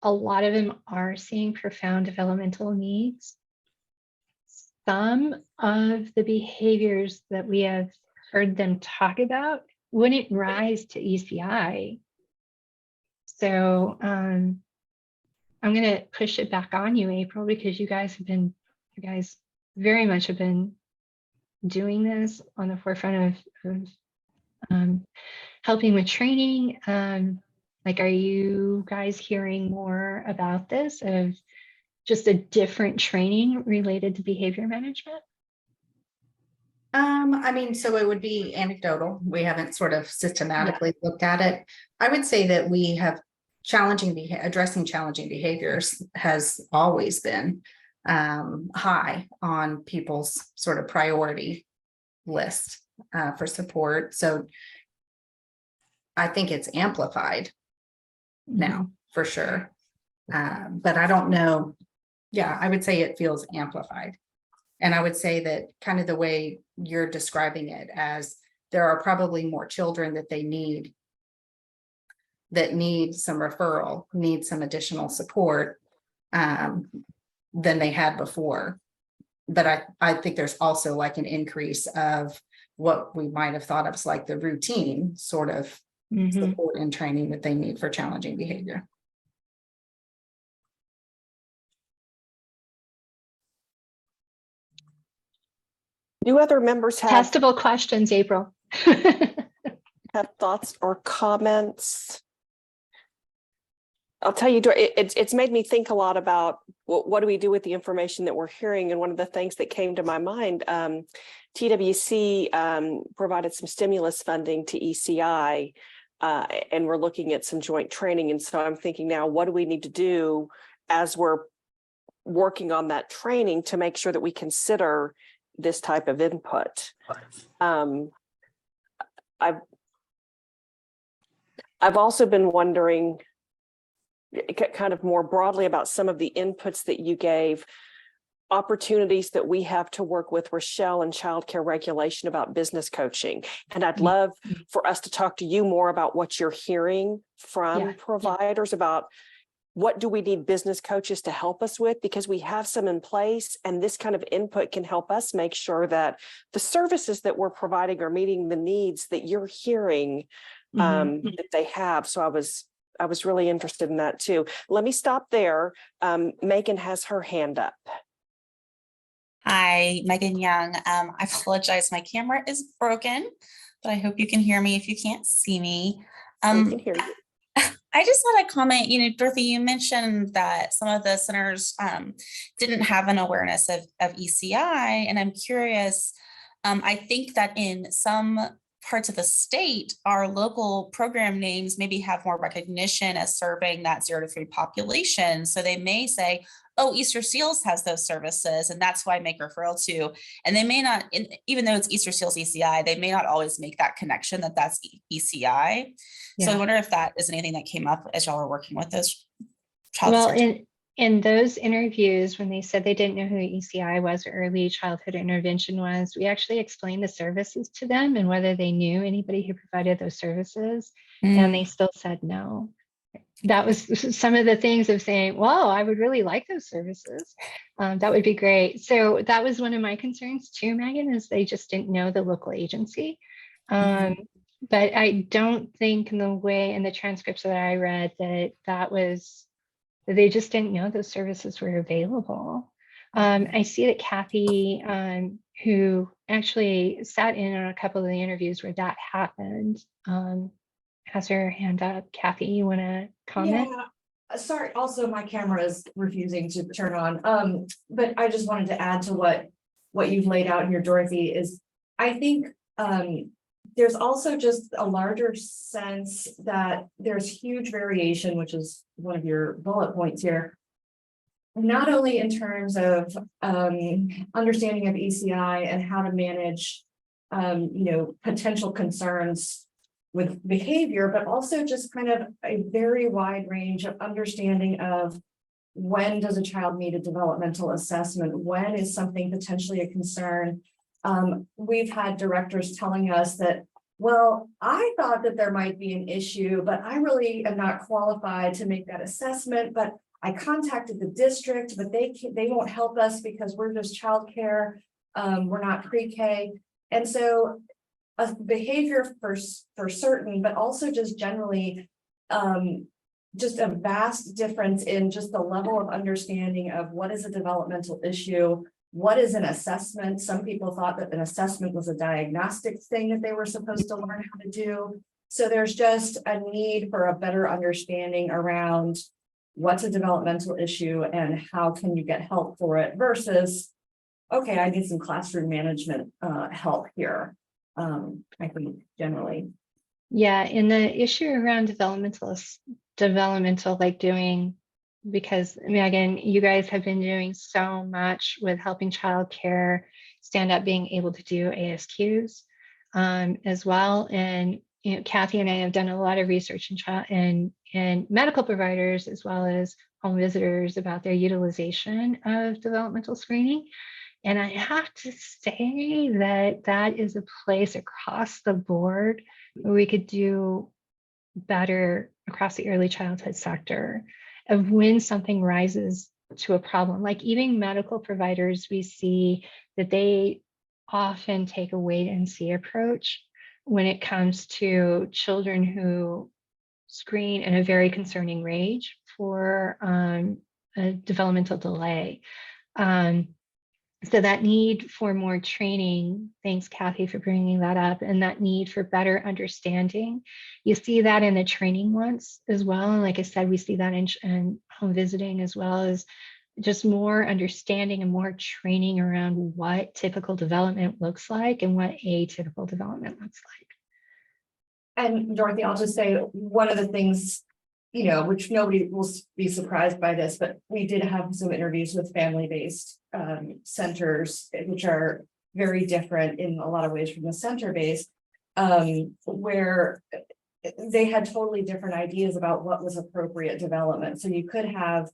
[SPEAKER 5] a lot of them are seeing profound developmental needs, some of the behaviors that we have heard them talk about wouldn't rise to ECI. So I'm going to push it back on you, April, because you guys very much have been doing this on the forefront of helping with training. Are you guys hearing more about this, of just a different training related to behavior management?
[SPEAKER 6] So it would be anecdotal. We haven't sort of systematically looked at it. I would say that we have addressing challenging behaviors has always been high on people's sort of priority list for support. So I think it's amplified now for sure. But I don't know. Yeah, I would say it feels amplified. And I would say that kind of the way you're describing it, as there are probably more children that need some referral, need some additional support than they had before. But I think there's also like an increase of what we might have thought of as like the routine sort of support and training that they need for challenging behavior.
[SPEAKER 1] Do other members have
[SPEAKER 5] Testable questions, April.
[SPEAKER 1] thoughts or comments? I'll tell you, it's made me think a lot about what do we do with the information that we're hearing. And one of the things that came to my mind, TWC provided some stimulus funding to ECI, and we're looking at some joint training. And so I'm thinking now, what do we need to do as we're working on that training to make sure that we consider this type of input? I've also been wondering kind of more broadly about some of the inputs that you gave opportunities that we have to work with Rochelle and childcare regulation about business coaching. And I'd love for us to talk to you more about what you're hearing from
[SPEAKER 5] Yeah.
[SPEAKER 1] providers about what do we need business coaches to help us with, because we have some in place, and this kind of input can help us make sure that the services that we're providing are meeting the needs that you're hearing that they have. So I was really interested in that too. Let me stop there. Megan has her hand up.
[SPEAKER 7] Hi, Megan Young. I apologize, my camera is broken, but I hope you can hear me if you can't see me.
[SPEAKER 1] We can hear you.
[SPEAKER 7] I just want to comment, Dorothy, you mentioned that some of the centers didn't have an awareness of ECI, and I'm curious, I think that in some parts of the state, our local program names maybe have more recognition as serving that 0 to 3 population. So they may say, oh, Easter Seals has those services, and that's who I make referral to. And they may not, even though it's Easter Seals ECI, they may not always make that connection that that's ECI. So I
[SPEAKER 5] Yeah.
[SPEAKER 7] wonder if that is anything that came up as y'all were working with those child
[SPEAKER 5] Well,
[SPEAKER 7] services.
[SPEAKER 5] in those interviews, when they said they didn't know who ECI was, or early childhood intervention was, we actually explained the services to them and whether they knew anybody who provided those services, and they still said no. That was some of the things of saying, well, I would really like those services. That would be great. So that was one of my concerns too, Megan, is they just didn't know the local agency. But I don't think in the way in the transcripts that I read that was, they just didn't know those services were available. I see that Kathy, who actually sat in on a couple of the interviews where that happened, has her hand up. Kathy, you want to comment?
[SPEAKER 8] Yeah, sorry, also my camera is refusing to turn on. But I just wanted to add to what you've laid out here, Dorothy, is I think there's also just a larger sense that there's huge variation, which is one of your bullet points here. Not only in terms of understanding of ECI and how to manage potential concerns with behavior, but also just kind of a very wide range of understanding of when does a child need a developmental assessment, when is something potentially a concern. We've had directors telling us that, well, I thought that there might be an issue, but I really am not qualified to make that assessment, but I contacted the district, but they won't help us because we're just childcare, we're not pre-K. And so a behavior for certain, but also just generally, just a vast difference in just the level of understanding of what is a developmental issue, what is an assessment. Some people thought that an assessment was a diagnostic thing that they were supposed to learn how to do. So there's just a need for a better understanding around what's a developmental issue and how can you get help for it versus, okay, I need some classroom management help here. I think generally.
[SPEAKER 5] Yeah, and the issue around developmental, like doing, because Megan, you guys have been doing so much with helping childcare stand up, being able to do ASQs as well. And Kathy and I have done a lot of research in child and medical providers as well as home visitors about their utilization of developmental screening. And I have to say that is a place across the board where we could do better across the early childhood sector of when something rises to a problem. Like even medical providers, we see that they often take a wait and see approach when it comes to children who screen in a very concerning range for a developmental delay. So that need for more training, thanks Kathy for bringing that up, and that need for better understanding. You see that in the training ones as well. And like I said, we see that in home visiting as well as just more understanding and more training around what typical development looks like and what atypical development looks like.
[SPEAKER 8] And Dorothy, I'll just say one of the things, which nobody will be surprised by this, but we did have some interviews with family-based centers, which are very different in a lot of ways from the center-based, where they had totally different ideas about what was appropriate development. So you could have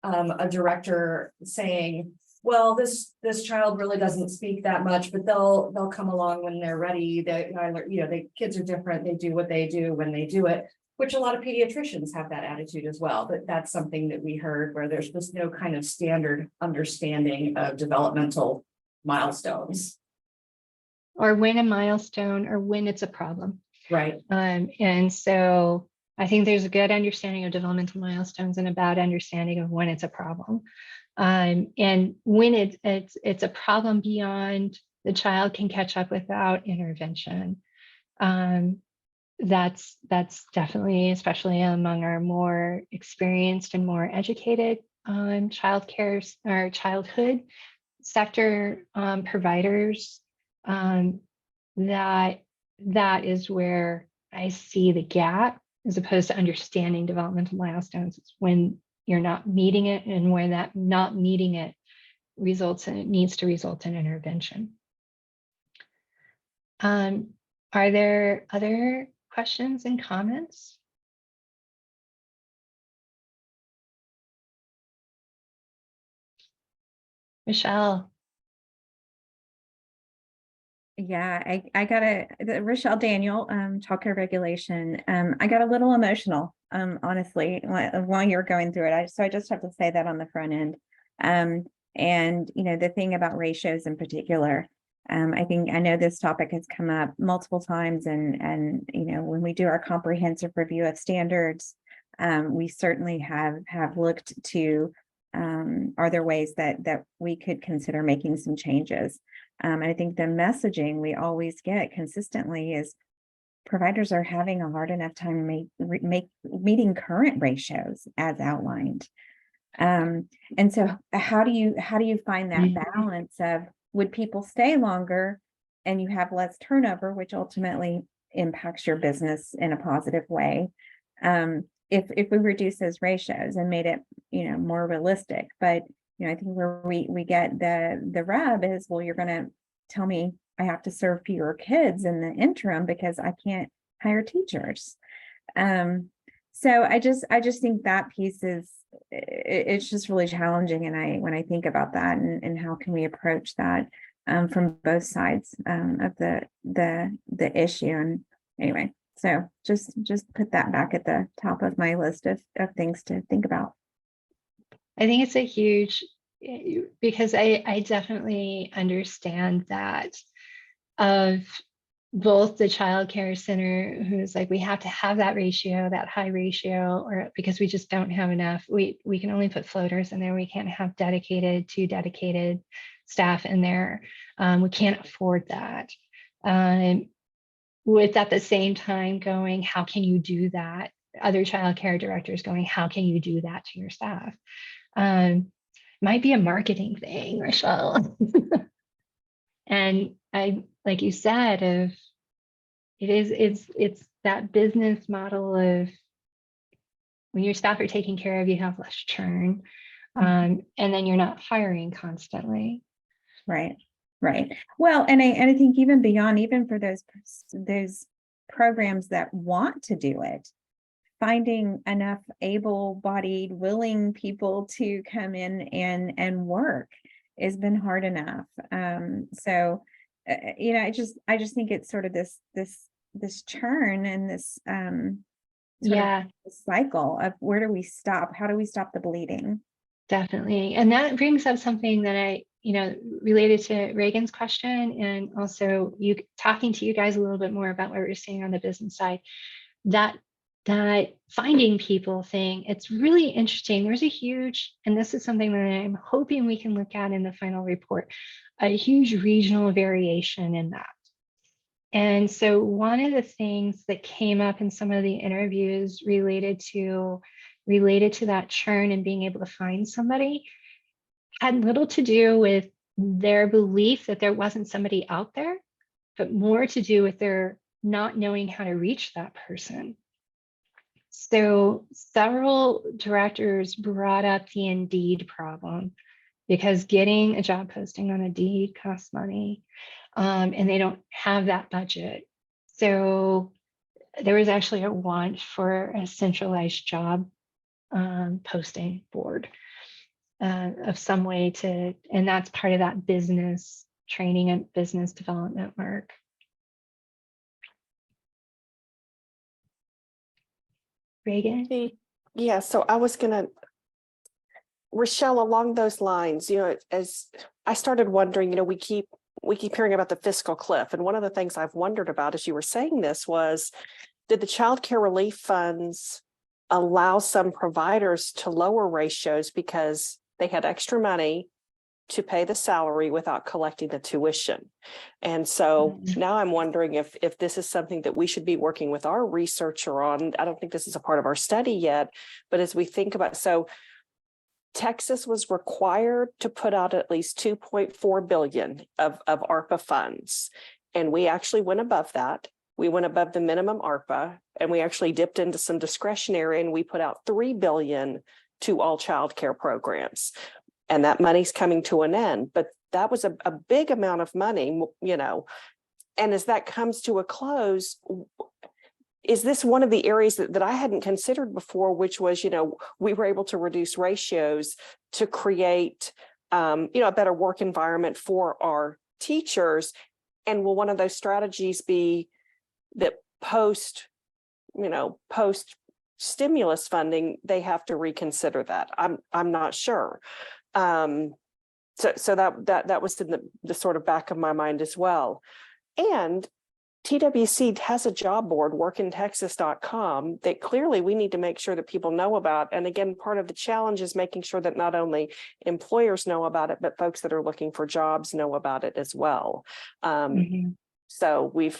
[SPEAKER 8] a director saying, well, this child really doesn't speak that much, but they'll come along when they're ready. The kids are different. They do what they do when they do it, which a lot of pediatricians have that attitude as well. But that's something that we heard where there's just no kind of standard understanding of developmental milestones.
[SPEAKER 5] Or when a milestone or when it's a problem.
[SPEAKER 8] Right.
[SPEAKER 5] And so I think there's a good understanding of developmental milestones and a bad understanding of when it's a problem. And when it's a problem beyond the child can catch up without intervention. That's definitely, especially among our more experienced and more educated childcare or childhood sector providers. That is where I see the gap, as opposed to understanding developmental milestones. It's when you're not meeting it, and when that not meeting it needs to result in intervention. Are there other questions and comments? Michelle.
[SPEAKER 3] Yeah, I got Rochelle Daniel, childcare regulation. I got a little emotional, honestly, while you were going through it. So I just have to say that on the front end. And the thing about ratios in particular, I know this topic has come up multiple times, and when we do our comprehensive review of standards, we certainly have looked to are there ways that we could consider making some changes. And I think the messaging we always get consistently is providers are having a hard enough time meeting current ratios as outlined. And so how do you find that balance of, would people stay longer and you have less turnover, which ultimately impacts your business in a positive way? If we reduce those ratios and made it, more realistic, but I think where we get the rub is, well, you're going to tell me I have to serve fewer kids in the interim because I can't hire teachers. So I just think that piece it's just really challenging. And when I think about that and how can we approach that from both sides of the issue. And anyway, so just put that back at the top of my list of things to think about.
[SPEAKER 5] I think it's a huge, because I definitely understand that of both the child care center, who's like, we have to have that ratio, that high ratio, or because we just don't have enough. We can only put floaters in there. We can't have dedicated staff in there. We can't afford that. With at the same time going, how can you do that? Other child care directors going, how can you do that to your staff? Might be a marketing thing, Rochelle. And like you said, it's that business model of when your staff are taken care of, you have less churn, and then you're not hiring constantly.
[SPEAKER 3] Right. Well, and I think even beyond, even for those programs that want to do it, finding enough able-bodied, willing people to come in and work has been hard enough. So, I just think it's sort of this churn and this cycle of, where do we stop? How do we stop the bleeding?
[SPEAKER 5] Definitely. And that brings up something that related to Reagan's question, and also talking to you guys a little bit more about what we're seeing on the business side, that finding people thing. It's really interesting. There's a huge, and this is something that I'm hoping we can look at in the final report, a huge regional variation in that. And so one of the things that came up in some of the interviews related to that churn and being able to find somebody had little to do with their belief that there wasn't somebody out there, but more to do with their not knowing how to reach that person. So several directors brought up the Indeed problem, because getting a job posting on Indeed costs money, and they don't have that budget. So there was actually a want for a centralized job posting board. of some way to, and that's part of that business training and business development work. Reagan?
[SPEAKER 1] Yeah, so I was gonna, Rochelle, along those lines, as I started wondering, we keep hearing about the fiscal cliff. And one of the things I've wondered about as you were saying this was, did the child care relief funds allow some providers to lower ratios because they had extra money to pay the salary without collecting the tuition? And so now I'm wondering if this is something that we should be working with our researcher on. I don't think this is a part of our study yet, but as we think about, so Texas was required to put out at least 2.4 billion of ARPA funds. And we actually went above that. We went above the minimum ARPA, and we actually dipped into some discretionary, and we put out 3 billion to all child care programs. And that money's coming to an end, but that was a big amount of money, and as that comes to a close, is this one of the areas that I hadn't considered before, which was, we were able to reduce ratios to create, a better work environment for our teachers? And will one of those strategies be that post stimulus funding, they have to reconsider that? I'm not sure. So that was in the sort of back of my mind as well. And TWC has a job board, workintexas.com, that clearly we need to make sure that people know about. And again, part of the challenge is making sure that not only employers know about it, but folks that are looking for jobs know about it as well. So we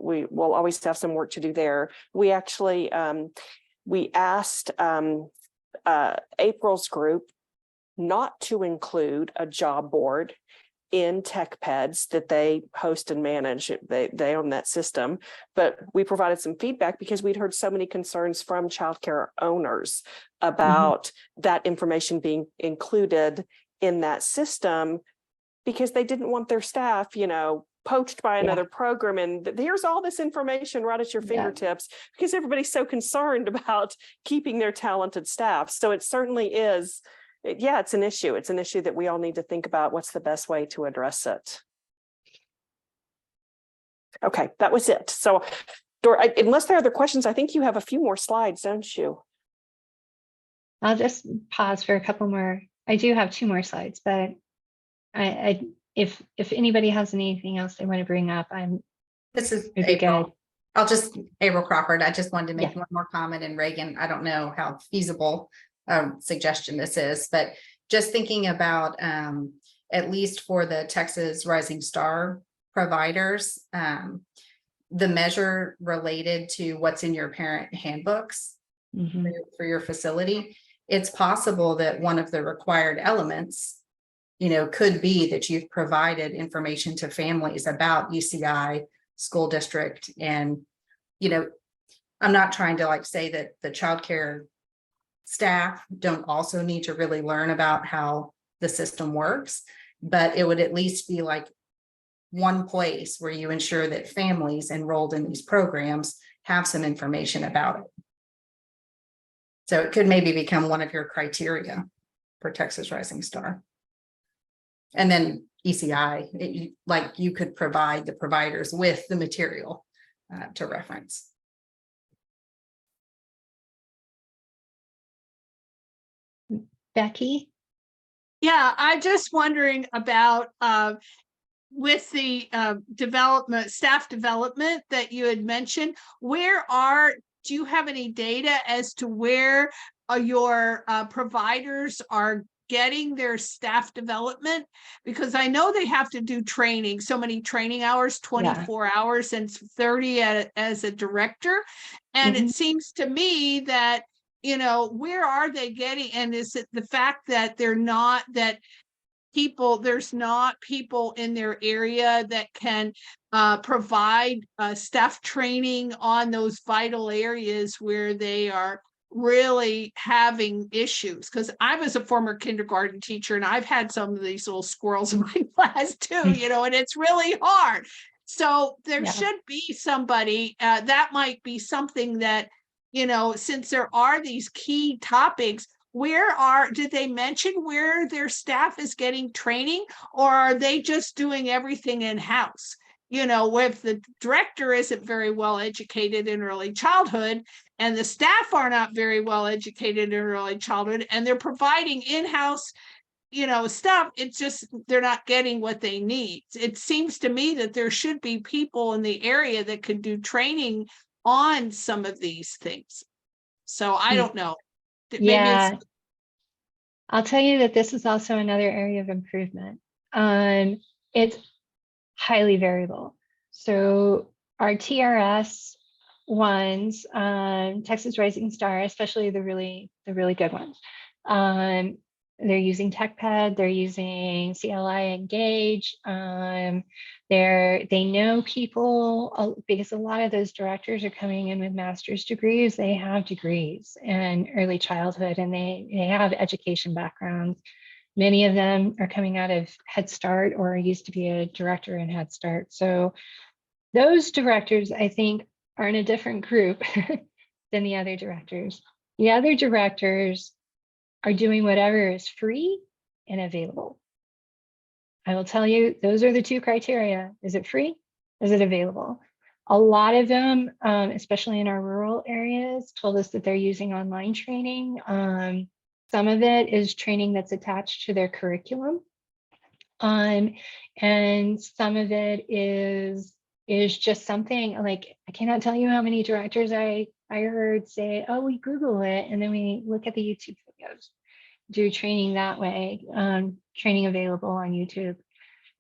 [SPEAKER 1] will always have some work to do there. We actually, we asked April's group not to include a job board in TechPeds that they host and manage. They own that system, but we provided some feedback because we'd heard so many concerns from childcare owners about that information being included in that system, because they didn't want their staff, poached by another program. And here's all this information right at your fingertips, because everybody's so concerned about keeping their talented staff. So it certainly is. It's an issue. It's an issue that we all need to think about what's the best way to address it. Okay, that was it. So, unless there are other questions, I think you have a few more slides, don't you?
[SPEAKER 5] I'll just pause for a couple more. I do have 2 more slides, but if anybody has anything else they want to bring up,
[SPEAKER 6] This is
[SPEAKER 5] it'd be
[SPEAKER 6] April.
[SPEAKER 5] good.
[SPEAKER 6] April Crawford. I just wanted to make one more comment, and Reagan, I don't know how feasible suggestion this is, but just thinking about at least for the Texas Rising Star providers, the measure related to what's in your parent handbooks for your facility, it's possible that one of the required elements, could be that you've provided information to families about UCI, school district. And, I'm not trying to say that the childcare staff don't also need to really learn about how the system works, but it would at least be one place where you ensure that families enrolled in these programs have some information about it. So it could maybe become one of your criteria for Texas Rising Star. And then ECI, you could provide the providers with the material to reference.
[SPEAKER 5] Becky?
[SPEAKER 9] Yeah, I'm just wondering about with the staff development that you had mentioned, do you have any data as to where your providers are getting their staff development? Because I know they have to do training, so many training hours, 24 hours and 30 as a director. And it seems to me that, where are they getting? And is it the fact that there's not people in their area that can provide staff training on those vital areas where they are really having issues? Because I was a former kindergarten teacher, and I've had some of these little squirrels in my class too, and it's really hard. So there should be somebody that might be something that, since there are these key topics, did they mention where their staff is getting training, or are they just doing everything in-house? You know, if the director isn't very well educated in early childhood and the staff are not very well educated in early childhood and they're providing in-house, you know, stuff, it's just they're not getting what they need. It seems to me that there should be people in the area that could do training on some of these things. So I don't know. Maybe
[SPEAKER 5] Yeah.
[SPEAKER 9] it's,
[SPEAKER 5] I'll tell you that this is also another area of improvement. It's highly variable. So our TRS ones, Texas Rising Star, especially the really good ones, they're using TechPed, they're using CLI Engage. They know people because a lot of those directors are coming in with master's degrees. They have degrees in early childhood and they have education backgrounds. Many of them are coming out of Head Start or used to be a director in Head Start. So those directors, I think, are in a different group than the other directors. The other directors are doing whatever is free and available. I will tell you, those are the two criteria. Is it free? Is it available? A lot of them, especially in our rural areas, told us that they're using online training. Some of it is training that's attached to their curriculum. And some of it is just something like, I cannot tell you how many directors I heard say, oh, we Google it, and then we look at the YouTube videos, do training that way, training available on YouTube.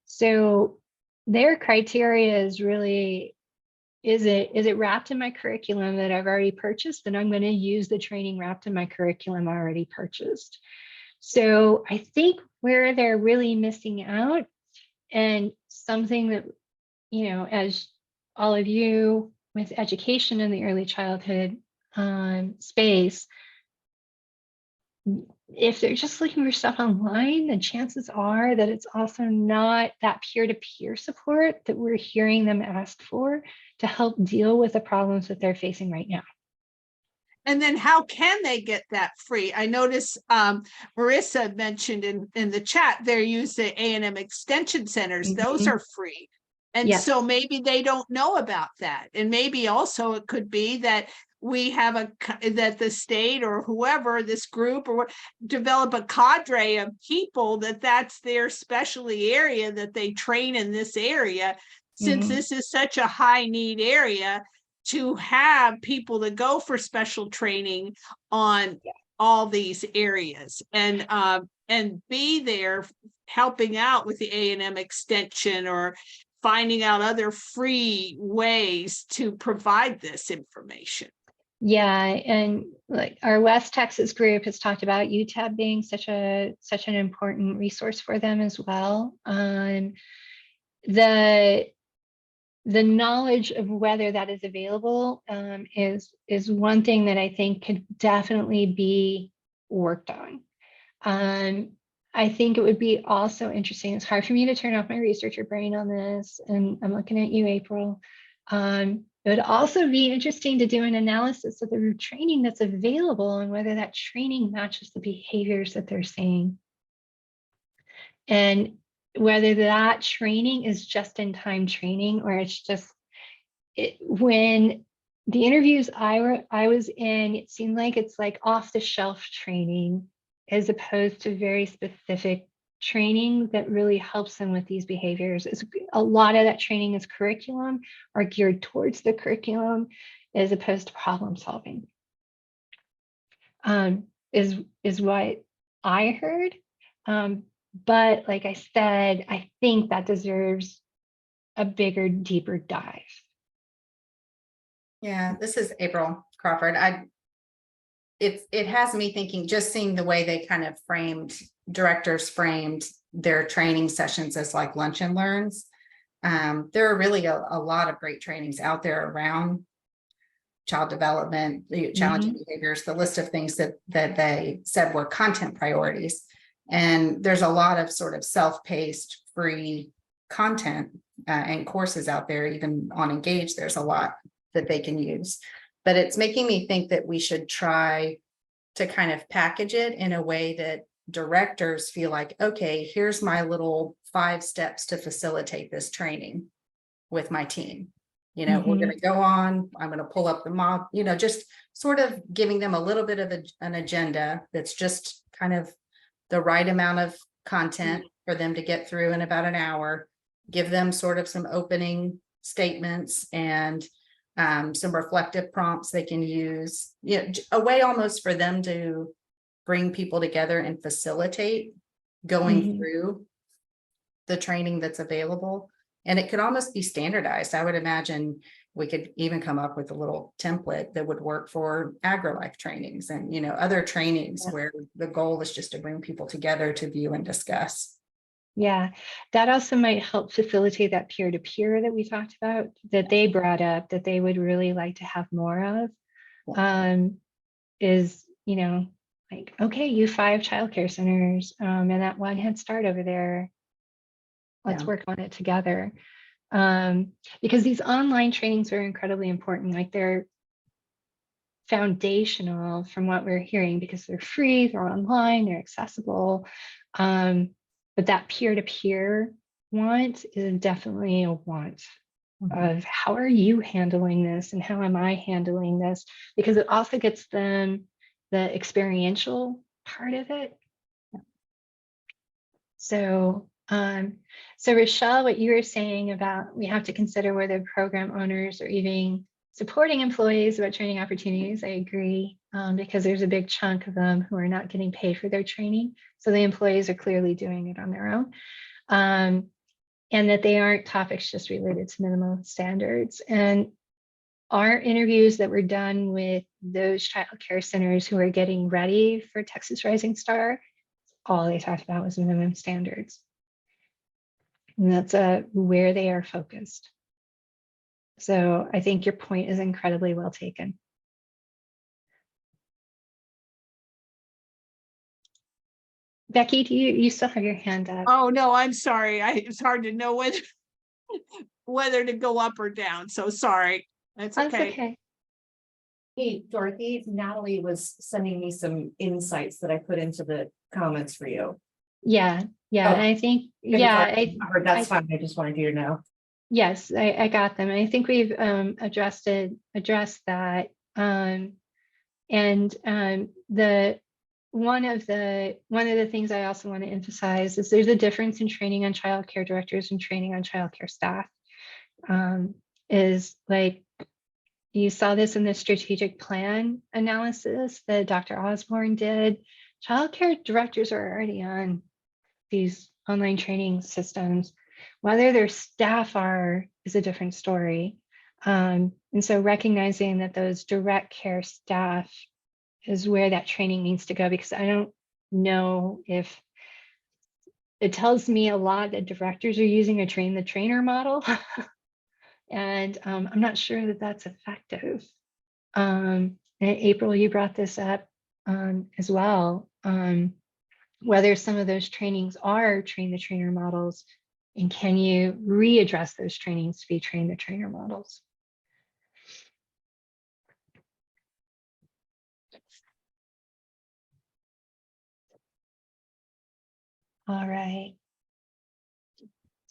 [SPEAKER 5] So their criteria is really, is it wrapped in my curriculum that I've already purchased? Then I'm going to use the training wrapped in my curriculum already purchased. So I think where they're really missing out, and something that, you know, as all of you with education in the early childhood space, if they're just looking for stuff online, the chances are that it's also not that peer-to-peer support that we're hearing them ask for to help deal with the problems that they're facing right now.
[SPEAKER 9] and then how can they get that free? I noticed Marissa mentioned in the chat, they're using A&M extension centers. Those
[SPEAKER 5] Mhm.
[SPEAKER 9] are free. And
[SPEAKER 5] Yes.
[SPEAKER 9] so maybe they don't know about that. And maybe also it could be that we have that the state or whoever, this group or what, develop a cadre of people that's their specialty area, that they train in this area. Since
[SPEAKER 5] Mhm.
[SPEAKER 9] this is such a high need area, to have people that go for special training on all these areas and be there helping out with the A&M extension or finding out other free ways to provide this information.
[SPEAKER 5] Yeah, and like our West Texas group has talked about UTEP being such an important resource for them as well. The knowledge of whether that is available is one thing that I think could definitely be worked on. I think it would be also interesting. It's hard for me to turn off my researcher brain on this, and I'm looking at you, April. It would also be interesting to do an analysis of the training that's available and whether that training matches the behaviors that they're seeing. And whether that training is just in time training or it's just when the interviews I was in, it seemed like it's like off the shelf training as opposed to very specific training that really helps them with these behaviors. A lot of that training is curriculum or geared towards the curriculum as opposed to problem solving. Is what I heard. But like I said, I think that deserves a bigger, deeper dive.
[SPEAKER 6] Yeah, this is April Crawford. It has me thinking, just seeing the way they kind of directors framed their training sessions as like lunch and learns. There are really a lot of great trainings out there around child development, the challenging behaviors, the list of things that they said were content priorities. And there's a lot of sort of self-paced free content and courses out there, even on Engage, there's a lot that they can use. But it's making me think that we should try to kind of package it in a way that directors feel like, okay, here's my little 5 steps to facilitate this training with my team. You know, we're going to go on, I'm going to pull up the mob, you know, just sort of giving them a little bit of an agenda that's just kind of the right amount of content for them to get through in about an hour, give them sort of some opening statements and some reflective prompts they can use, you know, a way almost for them to bring people together and facilitate going through the training that's available. And it could almost be standardized. I would imagine we could even come up with a little template that would work for AgriLife trainings and, you know, other trainings where the goal is just to bring people together to view and discuss.
[SPEAKER 5] Yeah, that also might help facilitate that peer-to-peer that we talked about, that they brought up, that they would really like to have more of. Is, you know, like, okay, you 5 childcare centers and that one Head Start over there. Let's work on it together. Because these online trainings are incredibly important. Like, they're foundational from what we're hearing because they're free, they're online, they're accessible. But that peer-to-peer want is definitely a want of how are you handling this and how am I handling this? Because it also gets them the experiential part of it. So Rochelle, what you were saying about we have to consider whether program owners are even supporting employees about training opportunities, I agree, because there's a big chunk of them who are not getting paid for their training. So the employees are clearly doing it on their own. And that they aren't topics just related to minimum standards. And our interviews that were done with those child care centers who are getting ready for Texas Rising Star, all they talked about was minimum standards. And that's where they are focused. So I think your point is incredibly well taken. Becky, do you still have your hand up?
[SPEAKER 9] Oh, no, I'm sorry. It's hard to know whether to go up or down. So sorry. That's
[SPEAKER 5] That's
[SPEAKER 9] okay.
[SPEAKER 5] okay.
[SPEAKER 8] Hey, Dorothy, Natalie was sending me some insights that I put into the comments for you.
[SPEAKER 5] Yeah, yeah.
[SPEAKER 8] Oh,
[SPEAKER 5] And I think,
[SPEAKER 8] If
[SPEAKER 5] yeah,
[SPEAKER 8] it's already covered, that's fine. I just wanted you to know.
[SPEAKER 5] yes, I got them. I think we've addressed that. One of the things I also want to emphasize is there's a difference in training on child care directors and training on child care staff. Is like, you saw this in the strategic plan analysis that Dr. Osborne did. Child care directors are already on these online training systems. Whether their staff are is a different story. And so recognizing that those direct care staff is where that training needs to go, because I don't know if it tells me a lot that directors are using a train the trainer model. And I'm not sure that that's effective. And April, you brought this up as well. Whether some of those trainings are train the trainer models, and can you readdress those trainings to be train the trainer models? All right.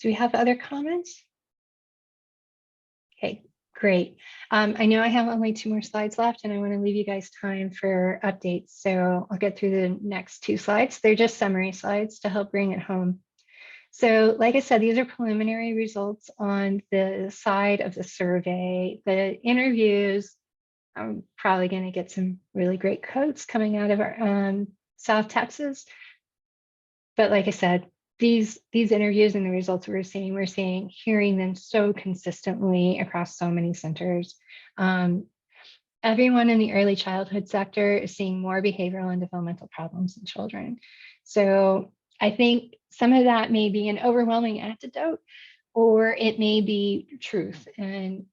[SPEAKER 5] Do we have other comments? Okay, great. I know I have only 2 more slides left and I want to leave you guys time for updates. So I'll get through the next 2 slides. They're just summary slides to help bring it home. So like I said, these are preliminary results on the side of the survey. The interviews, I'm probably going to get some really great quotes coming out of our South Texas. But like I said, these interviews and the results we're seeing, hearing them so consistently across so many centers. Everyone in the early childhood sector is seeing more behavioral and developmental problems in children. So I think some of that may be an overwhelming antidote, or it may be truth. And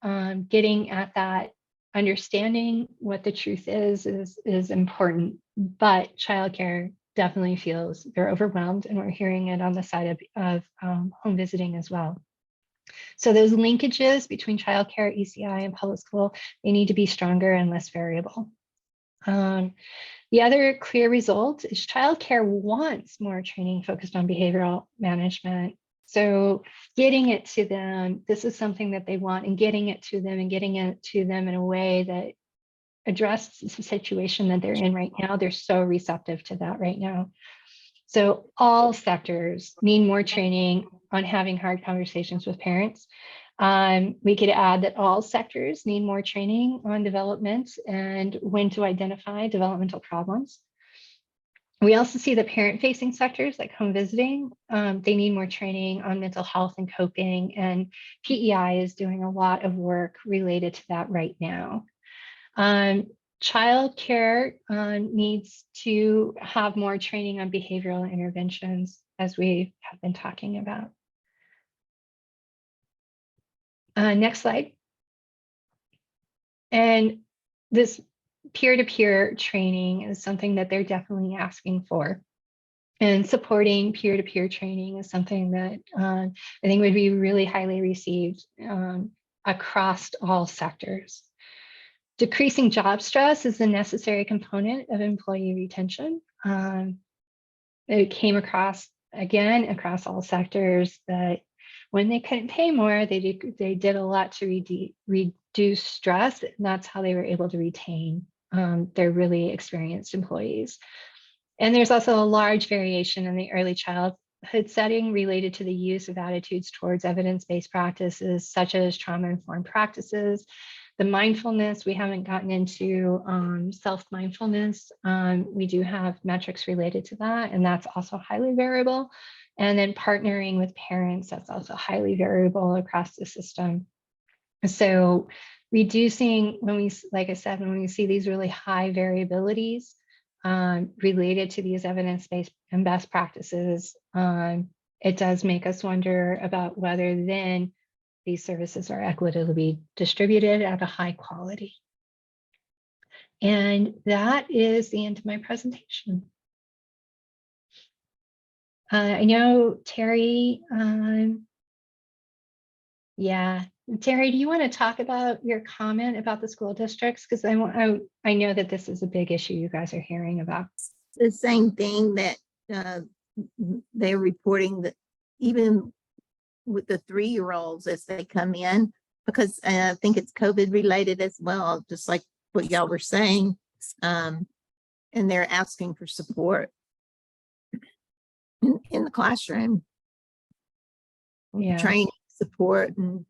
[SPEAKER 5] getting at that, understanding what the truth is important. But childcare definitely feels they're overwhelmed, and we're hearing it on the side of home visiting as well. So those linkages between childcare, ECI, and public school, they need to be stronger and less variable. The other clear result is childcare wants more training focused on behavioral management. So getting it to them, this is something that they want, and getting it to them in a way that addresses the situation that they're in right now. They're so receptive to that right now. So all sectors need more training on having hard conversations with parents. We could add that all sectors need more training on development and when to identify developmental problems. We also see the parent-facing sectors like home visiting. They need more training on mental health and coping, and PEI is doing a lot of work related to that right now. Childcare needs to have more training on behavioral interventions, as we have been talking about. Next slide. And this peer-to-peer training is something that they're definitely asking for. And supporting peer-to-peer training is something that I think would be really highly received across all sectors. Decreasing job stress is a necessary component of employee retention. It came across, again, across all sectors, that when they couldn't pay more, they did a lot to reduce stress, and that's how they were able to retain their really experienced employees. And there's also a large variation in the early childhood setting related to the use of attitudes towards evidence-based practices, such as trauma-informed practices. The mindfulness, we haven't gotten into self-mindfulness. We do have metrics related to that, and that's also highly variable. And then partnering with parents, that's also highly variable across the system. So reducing, like I said, when we see these really high variabilities related to these evidence-based and best practices, it does make us wonder about whether then these services are equitably distributed at a high quality. And that is the end of my presentation. I know Terry, Terry, do you want to talk about your comment about the school districts? Because I know that this is a big issue you guys are hearing about.
[SPEAKER 10] The same thing that they're reporting, that even with the 3-year-olds as they come in, because I think it's COVID related as well, just like what y'all were saying, and they're asking for support in the classroom, training, support. And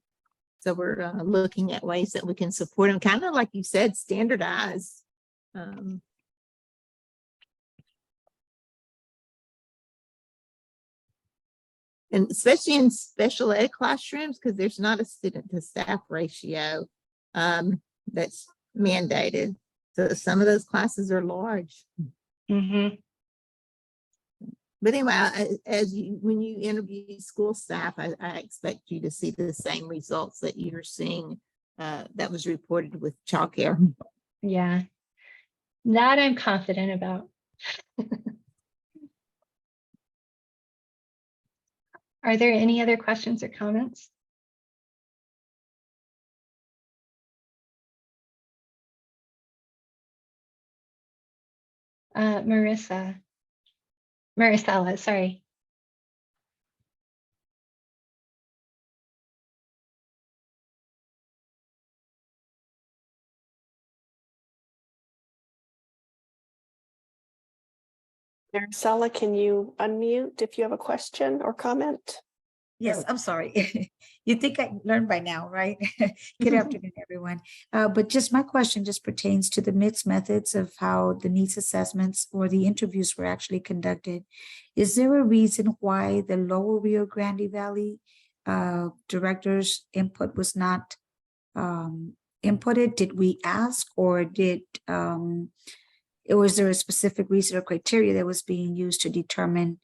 [SPEAKER 10] so we're looking at ways that we can support them, kind of like you said, standardize. And especially in special ed classrooms, because there's not a student to staff ratio that's mandated. So some of those classes are large.
[SPEAKER 5] Mm-hmm.
[SPEAKER 10] But anyway, when you interview school staff, I expect you to see the same results that you're seeing that was reported with childcare.
[SPEAKER 5] Yeah, that I'm confident about. Are there any other questions or comments? Marisela, sorry.
[SPEAKER 1] Maricela, can you unmute if you have a question or comment?
[SPEAKER 11] Yes, I'm sorry. You think I learned by now, right? Good afternoon, everyone. But just my question just pertains to the mixed methods of how the needs assessments or the interviews were actually conducted. Is there a reason why the Lower Rio Grande Valley director's input was not inputted? Did we ask, or was there a specific reason or criteria that was being used to determine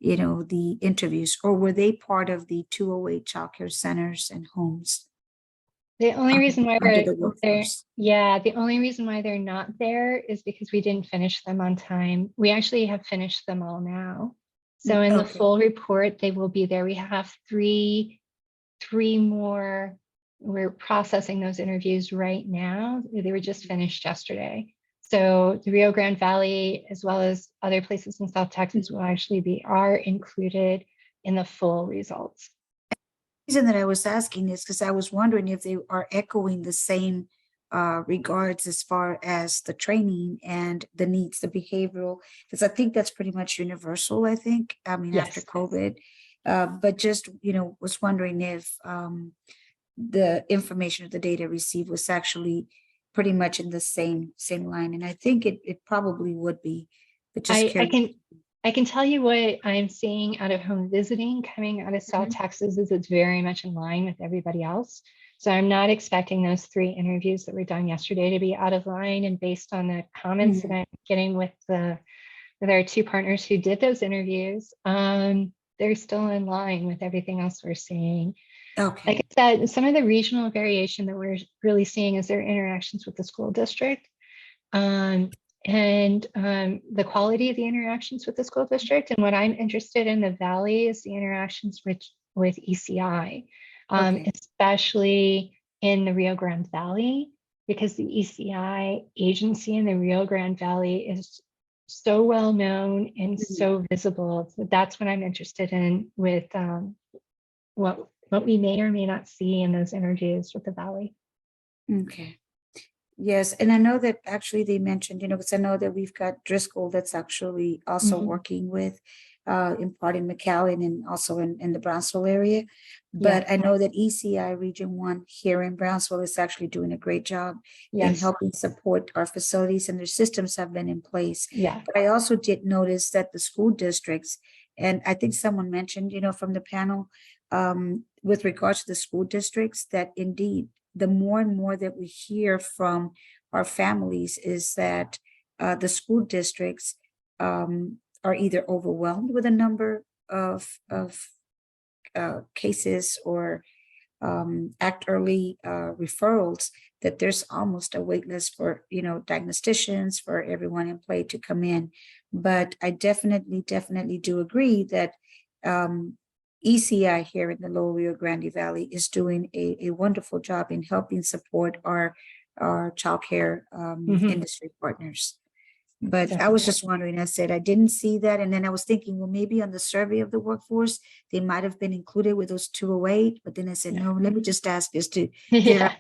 [SPEAKER 11] the interviews, or were they part of the 208 childcare centers and homes?
[SPEAKER 5] The only reason why
[SPEAKER 11] under the
[SPEAKER 5] they're
[SPEAKER 11] workforce?
[SPEAKER 5] the only reason why they're not there is because we didn't finish them on time. We actually have finished them all now. So in the
[SPEAKER 11] Okay.
[SPEAKER 5] full report, they will be there. We have three more. We're processing those interviews right now. They were just finished yesterday. So the Rio Grande Valley, as well as other places in South Texas, will actually are included in the full results.
[SPEAKER 11] Reason that I was asking is because I was wondering if they are echoing the same regards as far as the training and the needs, the behavioral, because I think that's pretty much universal, I think, I mean, after
[SPEAKER 5] Yes.
[SPEAKER 11] COVID. But just, was wondering if the information or the data received was actually pretty much in the same line. And I think it probably would be, but just curious.
[SPEAKER 5] I can tell you what I'm seeing out of home visiting coming out of South Texas is it's very much in line with everybody else. So I'm not expecting those 3 interviews that were done yesterday to be out of line. And based on the comments that I'm getting with our 2 partners who did those interviews, they're still in line with everything else we're seeing.
[SPEAKER 11] Okay.
[SPEAKER 5] Like I said, some of the regional variation that we're really seeing is their interactions with the school district. And the quality of the interactions with the school district. And what I'm interested in the Valley is the interactions with ECI, especially in the Rio Grande Valley, because the ECI agency in the Rio Grande Valley is so well known and so visible. So that's what I'm interested in with what we may or may not see in those interviews with the Valley.
[SPEAKER 11] Okay. Yes, and I know that actually they mentioned, because I know that we've got Driscoll that's actually also working with in part in McAllen and also in the Brownsville area. But I know that ECI Region 1 here in Brownsville is actually doing a great job in helping support our facilities, and their systems have been in place. But I also did notice that the school districts, and I think someone mentioned, from the panel, with regards to the school districts, that indeed, the more and more that we hear from our families is that the school districts are either overwhelmed with a number of cases or act early referrals, that there's almost a wait list for, diagnosticians, for everyone in play to come in. But I definitely do agree that ECI here in the Lower Rio Grande Valley is doing a wonderful job in helping support our childcare industry partners. But I was just wondering, I said, I didn't see that. And then I was thinking, well, maybe on the survey of the workforce, they might have been included with those 208. But then I said, no, let me just ask this to.
[SPEAKER 5] But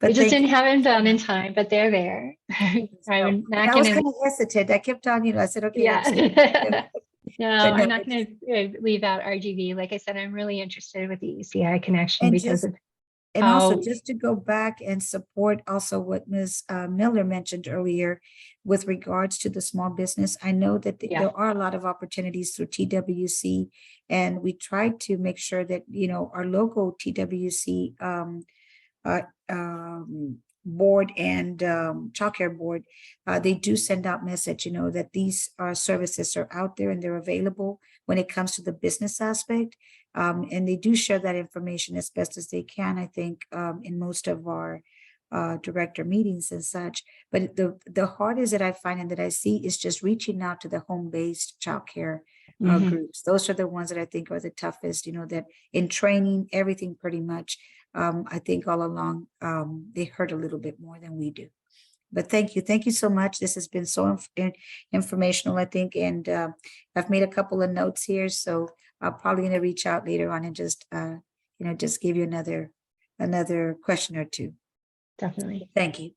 [SPEAKER 5] we just didn't have them done in time, but they're there.
[SPEAKER 11] I was kind of hesitant. I kept on, I said, okay.
[SPEAKER 5] No, I'm not going to leave out RGV. Like I said, I'm really interested with the ECI connection
[SPEAKER 11] also just to go back and support also what Ms. Miller mentioned earlier with regards to the small business. I know that there are a lot of opportunities through TWC, and we try to make sure that, our local TWC board and childcare board, they do send out message, that these services are out there and they're available when it comes to the business aspect. And they do share that information as best as they can, I think, in most of our director meetings and such. But the hardest that I find and that I see is just reaching out to the home-based childcare groups. Those are the ones that I think are the toughest, that in training, everything pretty much. I think all along, they hurt a little bit more than we do. But thank you. Thank you so much. This has been so informational, I think. And I've made a couple of notes here. So I'm probably going to reach out later on and just, just give you another question or two.
[SPEAKER 5] Definitely.
[SPEAKER 11] Thank you.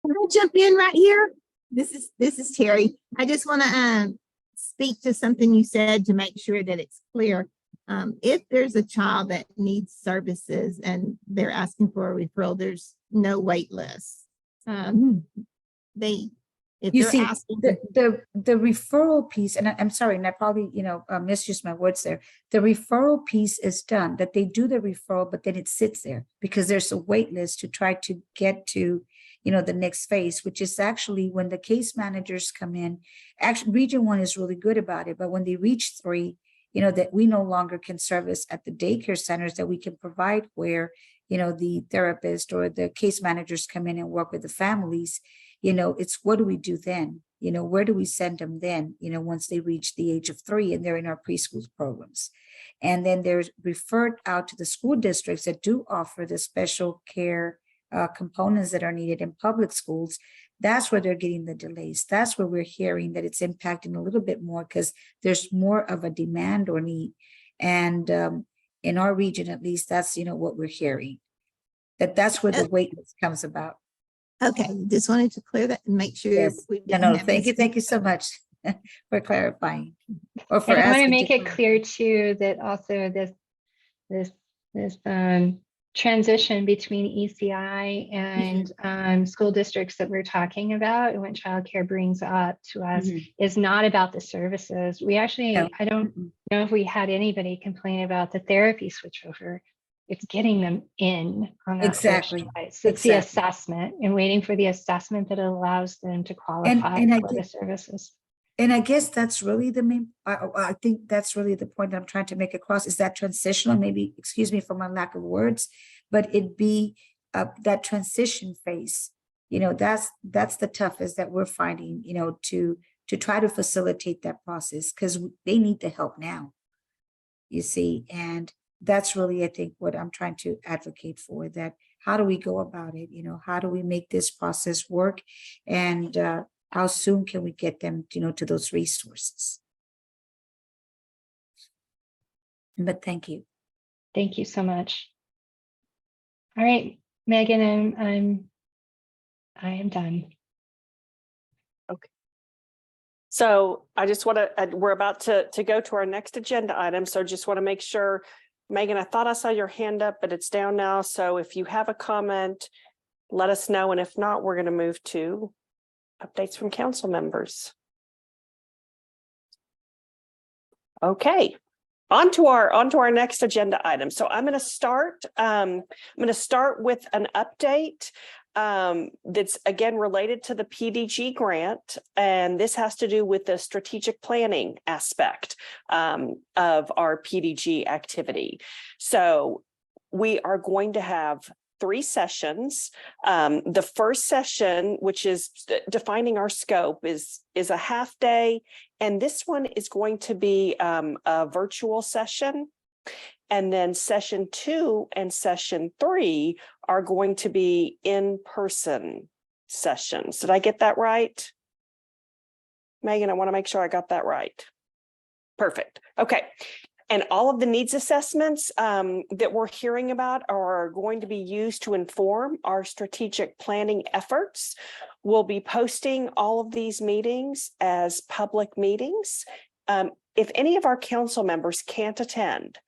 [SPEAKER 10] Can I jump in right here? This is Terry. I just want to speak to something you said to make sure that it's clear. If there's a child that needs services and they're asking for a referral, there's no wait list.
[SPEAKER 11] You see, the referral piece, and I'm sorry, and I probably, misused my words there. The referral piece is done, that they do the referral, but then it sits there because there's a wait list to try to get to, the next phase, which is actually when the case managers come in. Actually, Region 1 is really good about it, but when they reach 3, that we no longer can service at the daycare centers that we can provide where, the therapist or the case managers come in and work with the families. It's what do we do then? Where do we send them then? Once they reach the age of 3 and they're in our preschool programs. And then they're referred out to the school districts that do offer the special care components that are needed in public schools. That's where they're getting the delays. That's where we're hearing that it's impacting a little bit more because there's more of a demand or need. And in our region, at least, that's, what we're hearing. That's where the wait list comes about.
[SPEAKER 10] Okay, just wanted to clear that and make sure.
[SPEAKER 11] Yes.
[SPEAKER 10] we
[SPEAKER 11] Yeah,
[SPEAKER 10] didn't
[SPEAKER 11] no,
[SPEAKER 10] have
[SPEAKER 11] thank you
[SPEAKER 10] any-
[SPEAKER 11] so much for clarifying. Or for
[SPEAKER 5] And I want to
[SPEAKER 11] asking
[SPEAKER 5] make it
[SPEAKER 11] clarify.
[SPEAKER 5] clear too, that also this transition between ECI and school districts that we're talking about and what childcare brings up to us is not about the services. We actually,
[SPEAKER 11] No.
[SPEAKER 5] I don't know if we had anybody complain about the therapy switchover. It's getting them in on that first
[SPEAKER 11] Exactly.
[SPEAKER 5] choice. It's the
[SPEAKER 11] Exactly.
[SPEAKER 5] assessment and waiting for the assessment that allows them to qualify
[SPEAKER 11] and I
[SPEAKER 5] for the
[SPEAKER 11] get-
[SPEAKER 5] services.
[SPEAKER 11] And I guess that's really the main, I think that's really the point that I'm trying to make across is that transitional, maybe, excuse me for my lack of words, but it'd be that transition phase. That's the toughest that we're finding, to try to facilitate that process because they need the help now. You see, and that's really, I think, what I'm trying to advocate for, that how do we go about it? How do we make this process work? And how soon can we get them, to those resources? But thank you.
[SPEAKER 5] Thank you so much. All right, Megan, I am done.
[SPEAKER 1] So I just want to, we're about to go to our next agenda item. So just want to make sure, Megan, I thought I saw your hand up, but it's down now. So if you have a comment, let us know. And if not, we're going to move to updates from council members. Okay, on to our next agenda item. So I'm going to start with an update that's again related to the PDG grant, and this has to do with the strategic planning aspect of our PDG activity. So we are going to have 3 sessions. The first session, which is defining our scope, is a half day, and this one is going to be a virtual session. And then session 2 and session 3 are going to be in-person sessions. Did I get that right? Megan, I want to make sure I got that right. Perfect. Okay. And all of the needs assessments that we're hearing about are going to be used to inform our strategic planning efforts. We'll be posting all of these meetings as public meetings. If any of our council members can't attend,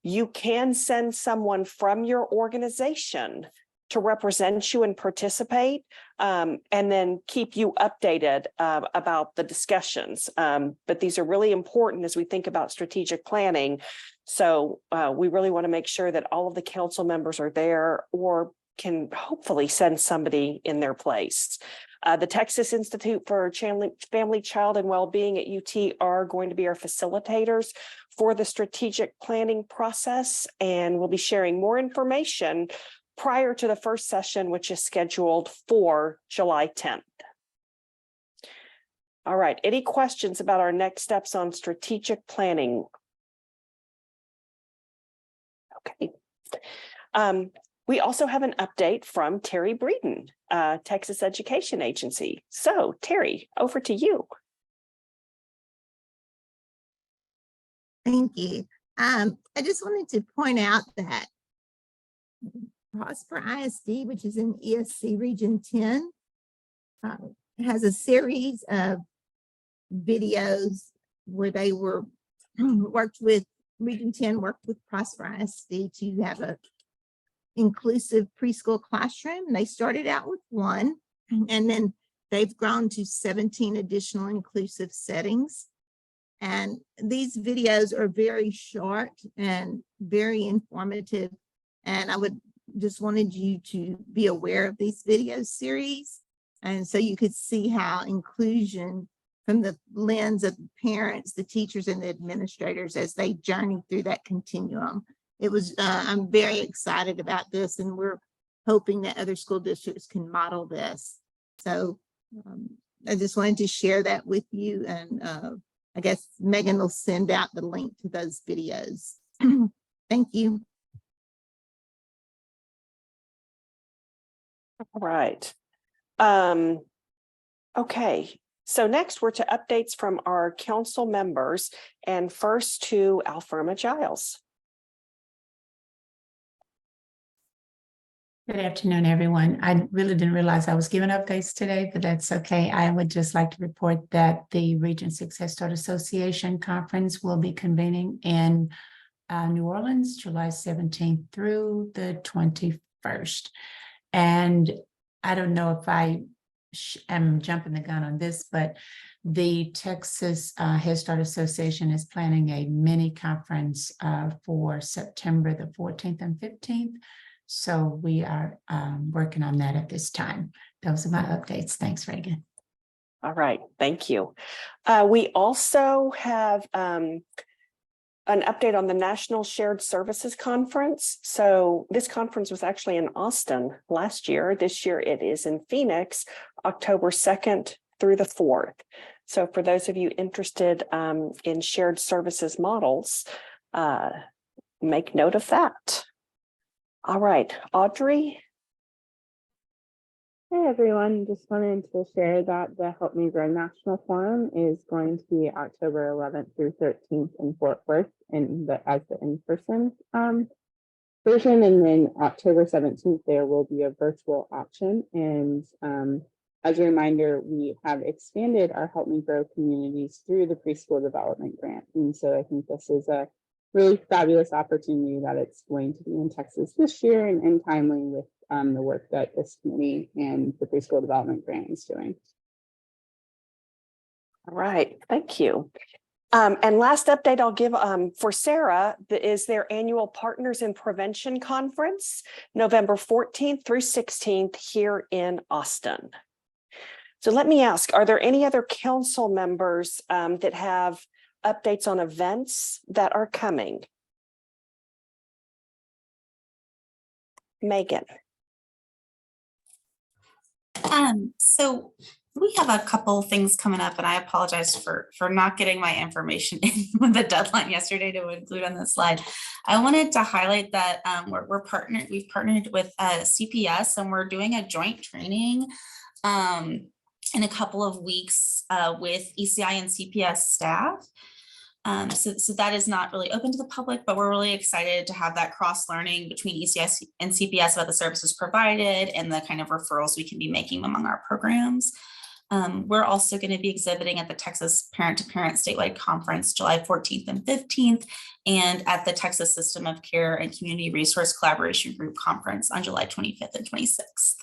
[SPEAKER 1] you can send someone from your organization to represent you and participate, and then keep you updated about the discussions. But these are really important as we think about strategic planning. So we really want to make sure that all of the council members are there or can hopefully send somebody in their place. The Texas Institute for Family, Child, and Wellbeing at UT are going to be our facilitators for the strategic planning process, and we'll be sharing more information prior to the first session, which is scheduled for July 10th. All right, any questions about our next steps on strategic planning? Okay. We also have an update from Terry Breeden, Texas Education Agency. So Terry, over to you.
[SPEAKER 10] Thank you. I just wanted to point out that Prosper ISD, which is in ESC Region 10, has a series of videos where they worked with Region 10, worked with Prosper ISD to have a inclusive preschool classroom. They started out with 1, and then they've grown to 17 additional inclusive settings. And these videos are very short and very informative. And I just wanted you to be aware of these video series. And so you could see how inclusion from the lens of the parents, the teachers, and the administrators as they journey through that continuum. It was, I'm very excited about this, and we're hoping that other school districts can model this. So I just wanted to share that with you, and I guess Megan will send out the link to those videos. Thank you.
[SPEAKER 1] All right. Okay, so next we're to updates from our council members, and first to Alferma Giles.
[SPEAKER 12] Good afternoon, everyone. I really didn't realize I was giving updates today, but that's okay. I would just like to report that the Region 6 Head Start Association Conference will be convening in New Orleans, July 17th through the 21st. And I don't know if I am jumping the gun on this, but the Texas Head Start Association is planning a mini conference for September the 14th and 15th. So we are working on that at this time. Those are my updates. Thanks, Reagan.
[SPEAKER 1] All right, thank you. We also have an update on the National Shared Services Conference. So this conference was actually in Austin last year. This year it is in Phoenix, October 2nd through the 4th. So for those of you interested in shared services models, make note of that. All right, Audrey.
[SPEAKER 13] Hey everyone, just wanted to share that the Help Me Grow National Forum is going to be October 11th through 13th in Fort Worth as the in-person version, and then October 17th there will be a virtual option. And as a reminder, we have expanded our Help Me Grow communities through the preschool development grant, and so I think this is a really fabulous opportunity that it's going to be in Texas this year and timely with the work that this committee and the preschool development grant is doing.
[SPEAKER 1] All right, thank you. And last update I'll give for Sarah is their annual Partners in Prevention Conference, November 14th through 16th here in Austin. So let me ask, are there any other council members that have updates on events that are coming? Megan.
[SPEAKER 7] So we have a couple things coming up, and I apologize for not getting my information in with the deadline yesterday to include on the slide. I wanted to highlight that we've partnered with CPS, and we're doing a joint training in a couple of weeks with ECI and CPS staff. So that is not really open to the public, but we're really excited to have that cross learning between ECS and CPS about the services provided and the kind of referrals we can be making among our programs. We're also going to be exhibiting at the Texas Parent to Parent Statewide Conference, July 14th and 15th, and at the Texas System of Care and Community Resource Collaboration Group Conference on July 25th and 26th.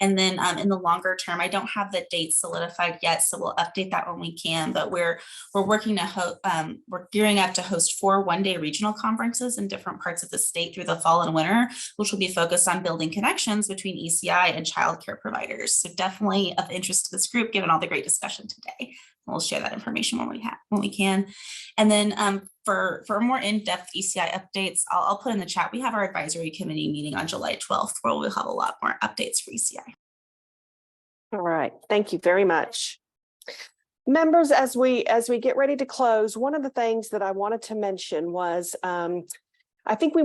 [SPEAKER 7] And then in the longer term, I don't have the date solidified yet, so we'll update that when we can, but we're working to we're gearing up to host 4 one-day regional conferences in different parts of the state through the fall and winter, which will be focused on building connections between ECI and childcare providers. So definitely of interest to this group, given all the great discussion today. We'll share that information when we can. And then for more in-depth ECI updates, I'll put in the chat. We have our advisory committee meeting on July 12th, where we'll have a lot more updates for ECI.
[SPEAKER 1] All right, thank you very much. Members, as we get ready to close, one of the things that I wanted to mention was I think we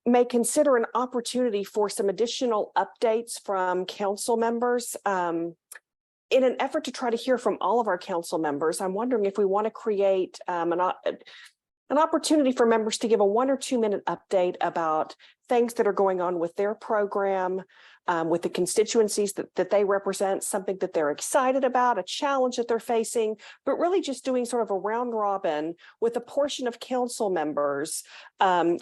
[SPEAKER 1] may consider an opportunity for some additional updates from council members. In an effort to try to hear from all of our council members, I'm wondering if we want to create an opportunity for members to give a 1 or 2 minute update about things that are going on with their program, with the constituencies that they represent, something that they're excited about, a challenge that they're facing, but really just doing sort of a round robin with a portion of council members.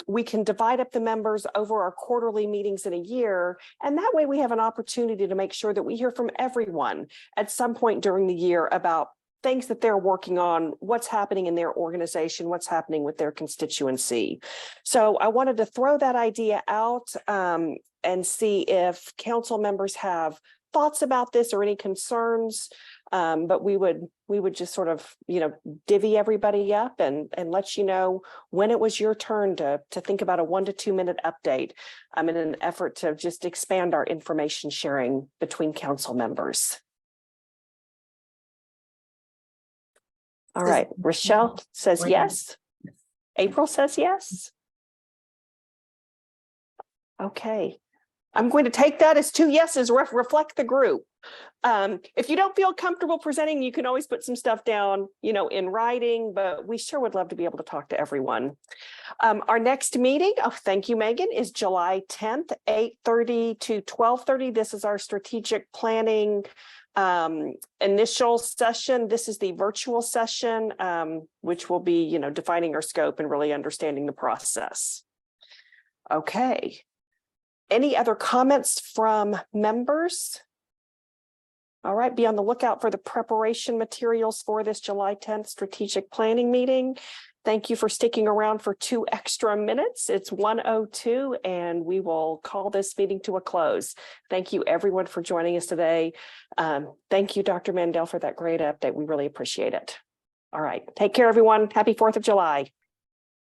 [SPEAKER 1] We can divide up the members over our quarterly meetings in a year, and that way we have an opportunity to make sure that we hear from everyone at some point during the year about things that they're working on, what's happening in their organization, what's happening with their constituency. So I wanted to throw that idea out and see if council members have thoughts about this or any concerns. But we would just sort of, divvy everybody up and let you know when it was your turn to think about a 1 to 2 minute update in an effort to just expand our information sharing between council members. All right, Rochelle says yes. April says yes. Okay. I'm going to take that as 2 yeses, reflect the group. If you don't feel comfortable presenting, you can always put some stuff down, in writing, but we sure would love to be able to talk to everyone. Our next meeting, thank you, Megan, is July 10th, 8:30 to 12:30. This is our strategic planning initial session. This is the virtual session, which will be, defining our scope and really understanding the process. Okay. Any other comments from members? All right, be on the lookout for the preparation materials for this July 10th strategic planning meeting. Thank you for sticking around for 2 extra minutes. It's 1:02 and we will call this meeting to a close. Thank you everyone for joining us today. Thank you, Dr. Mandel, for that great update. We really appreciate it. All right, take care, everyone. Happy 4th of July.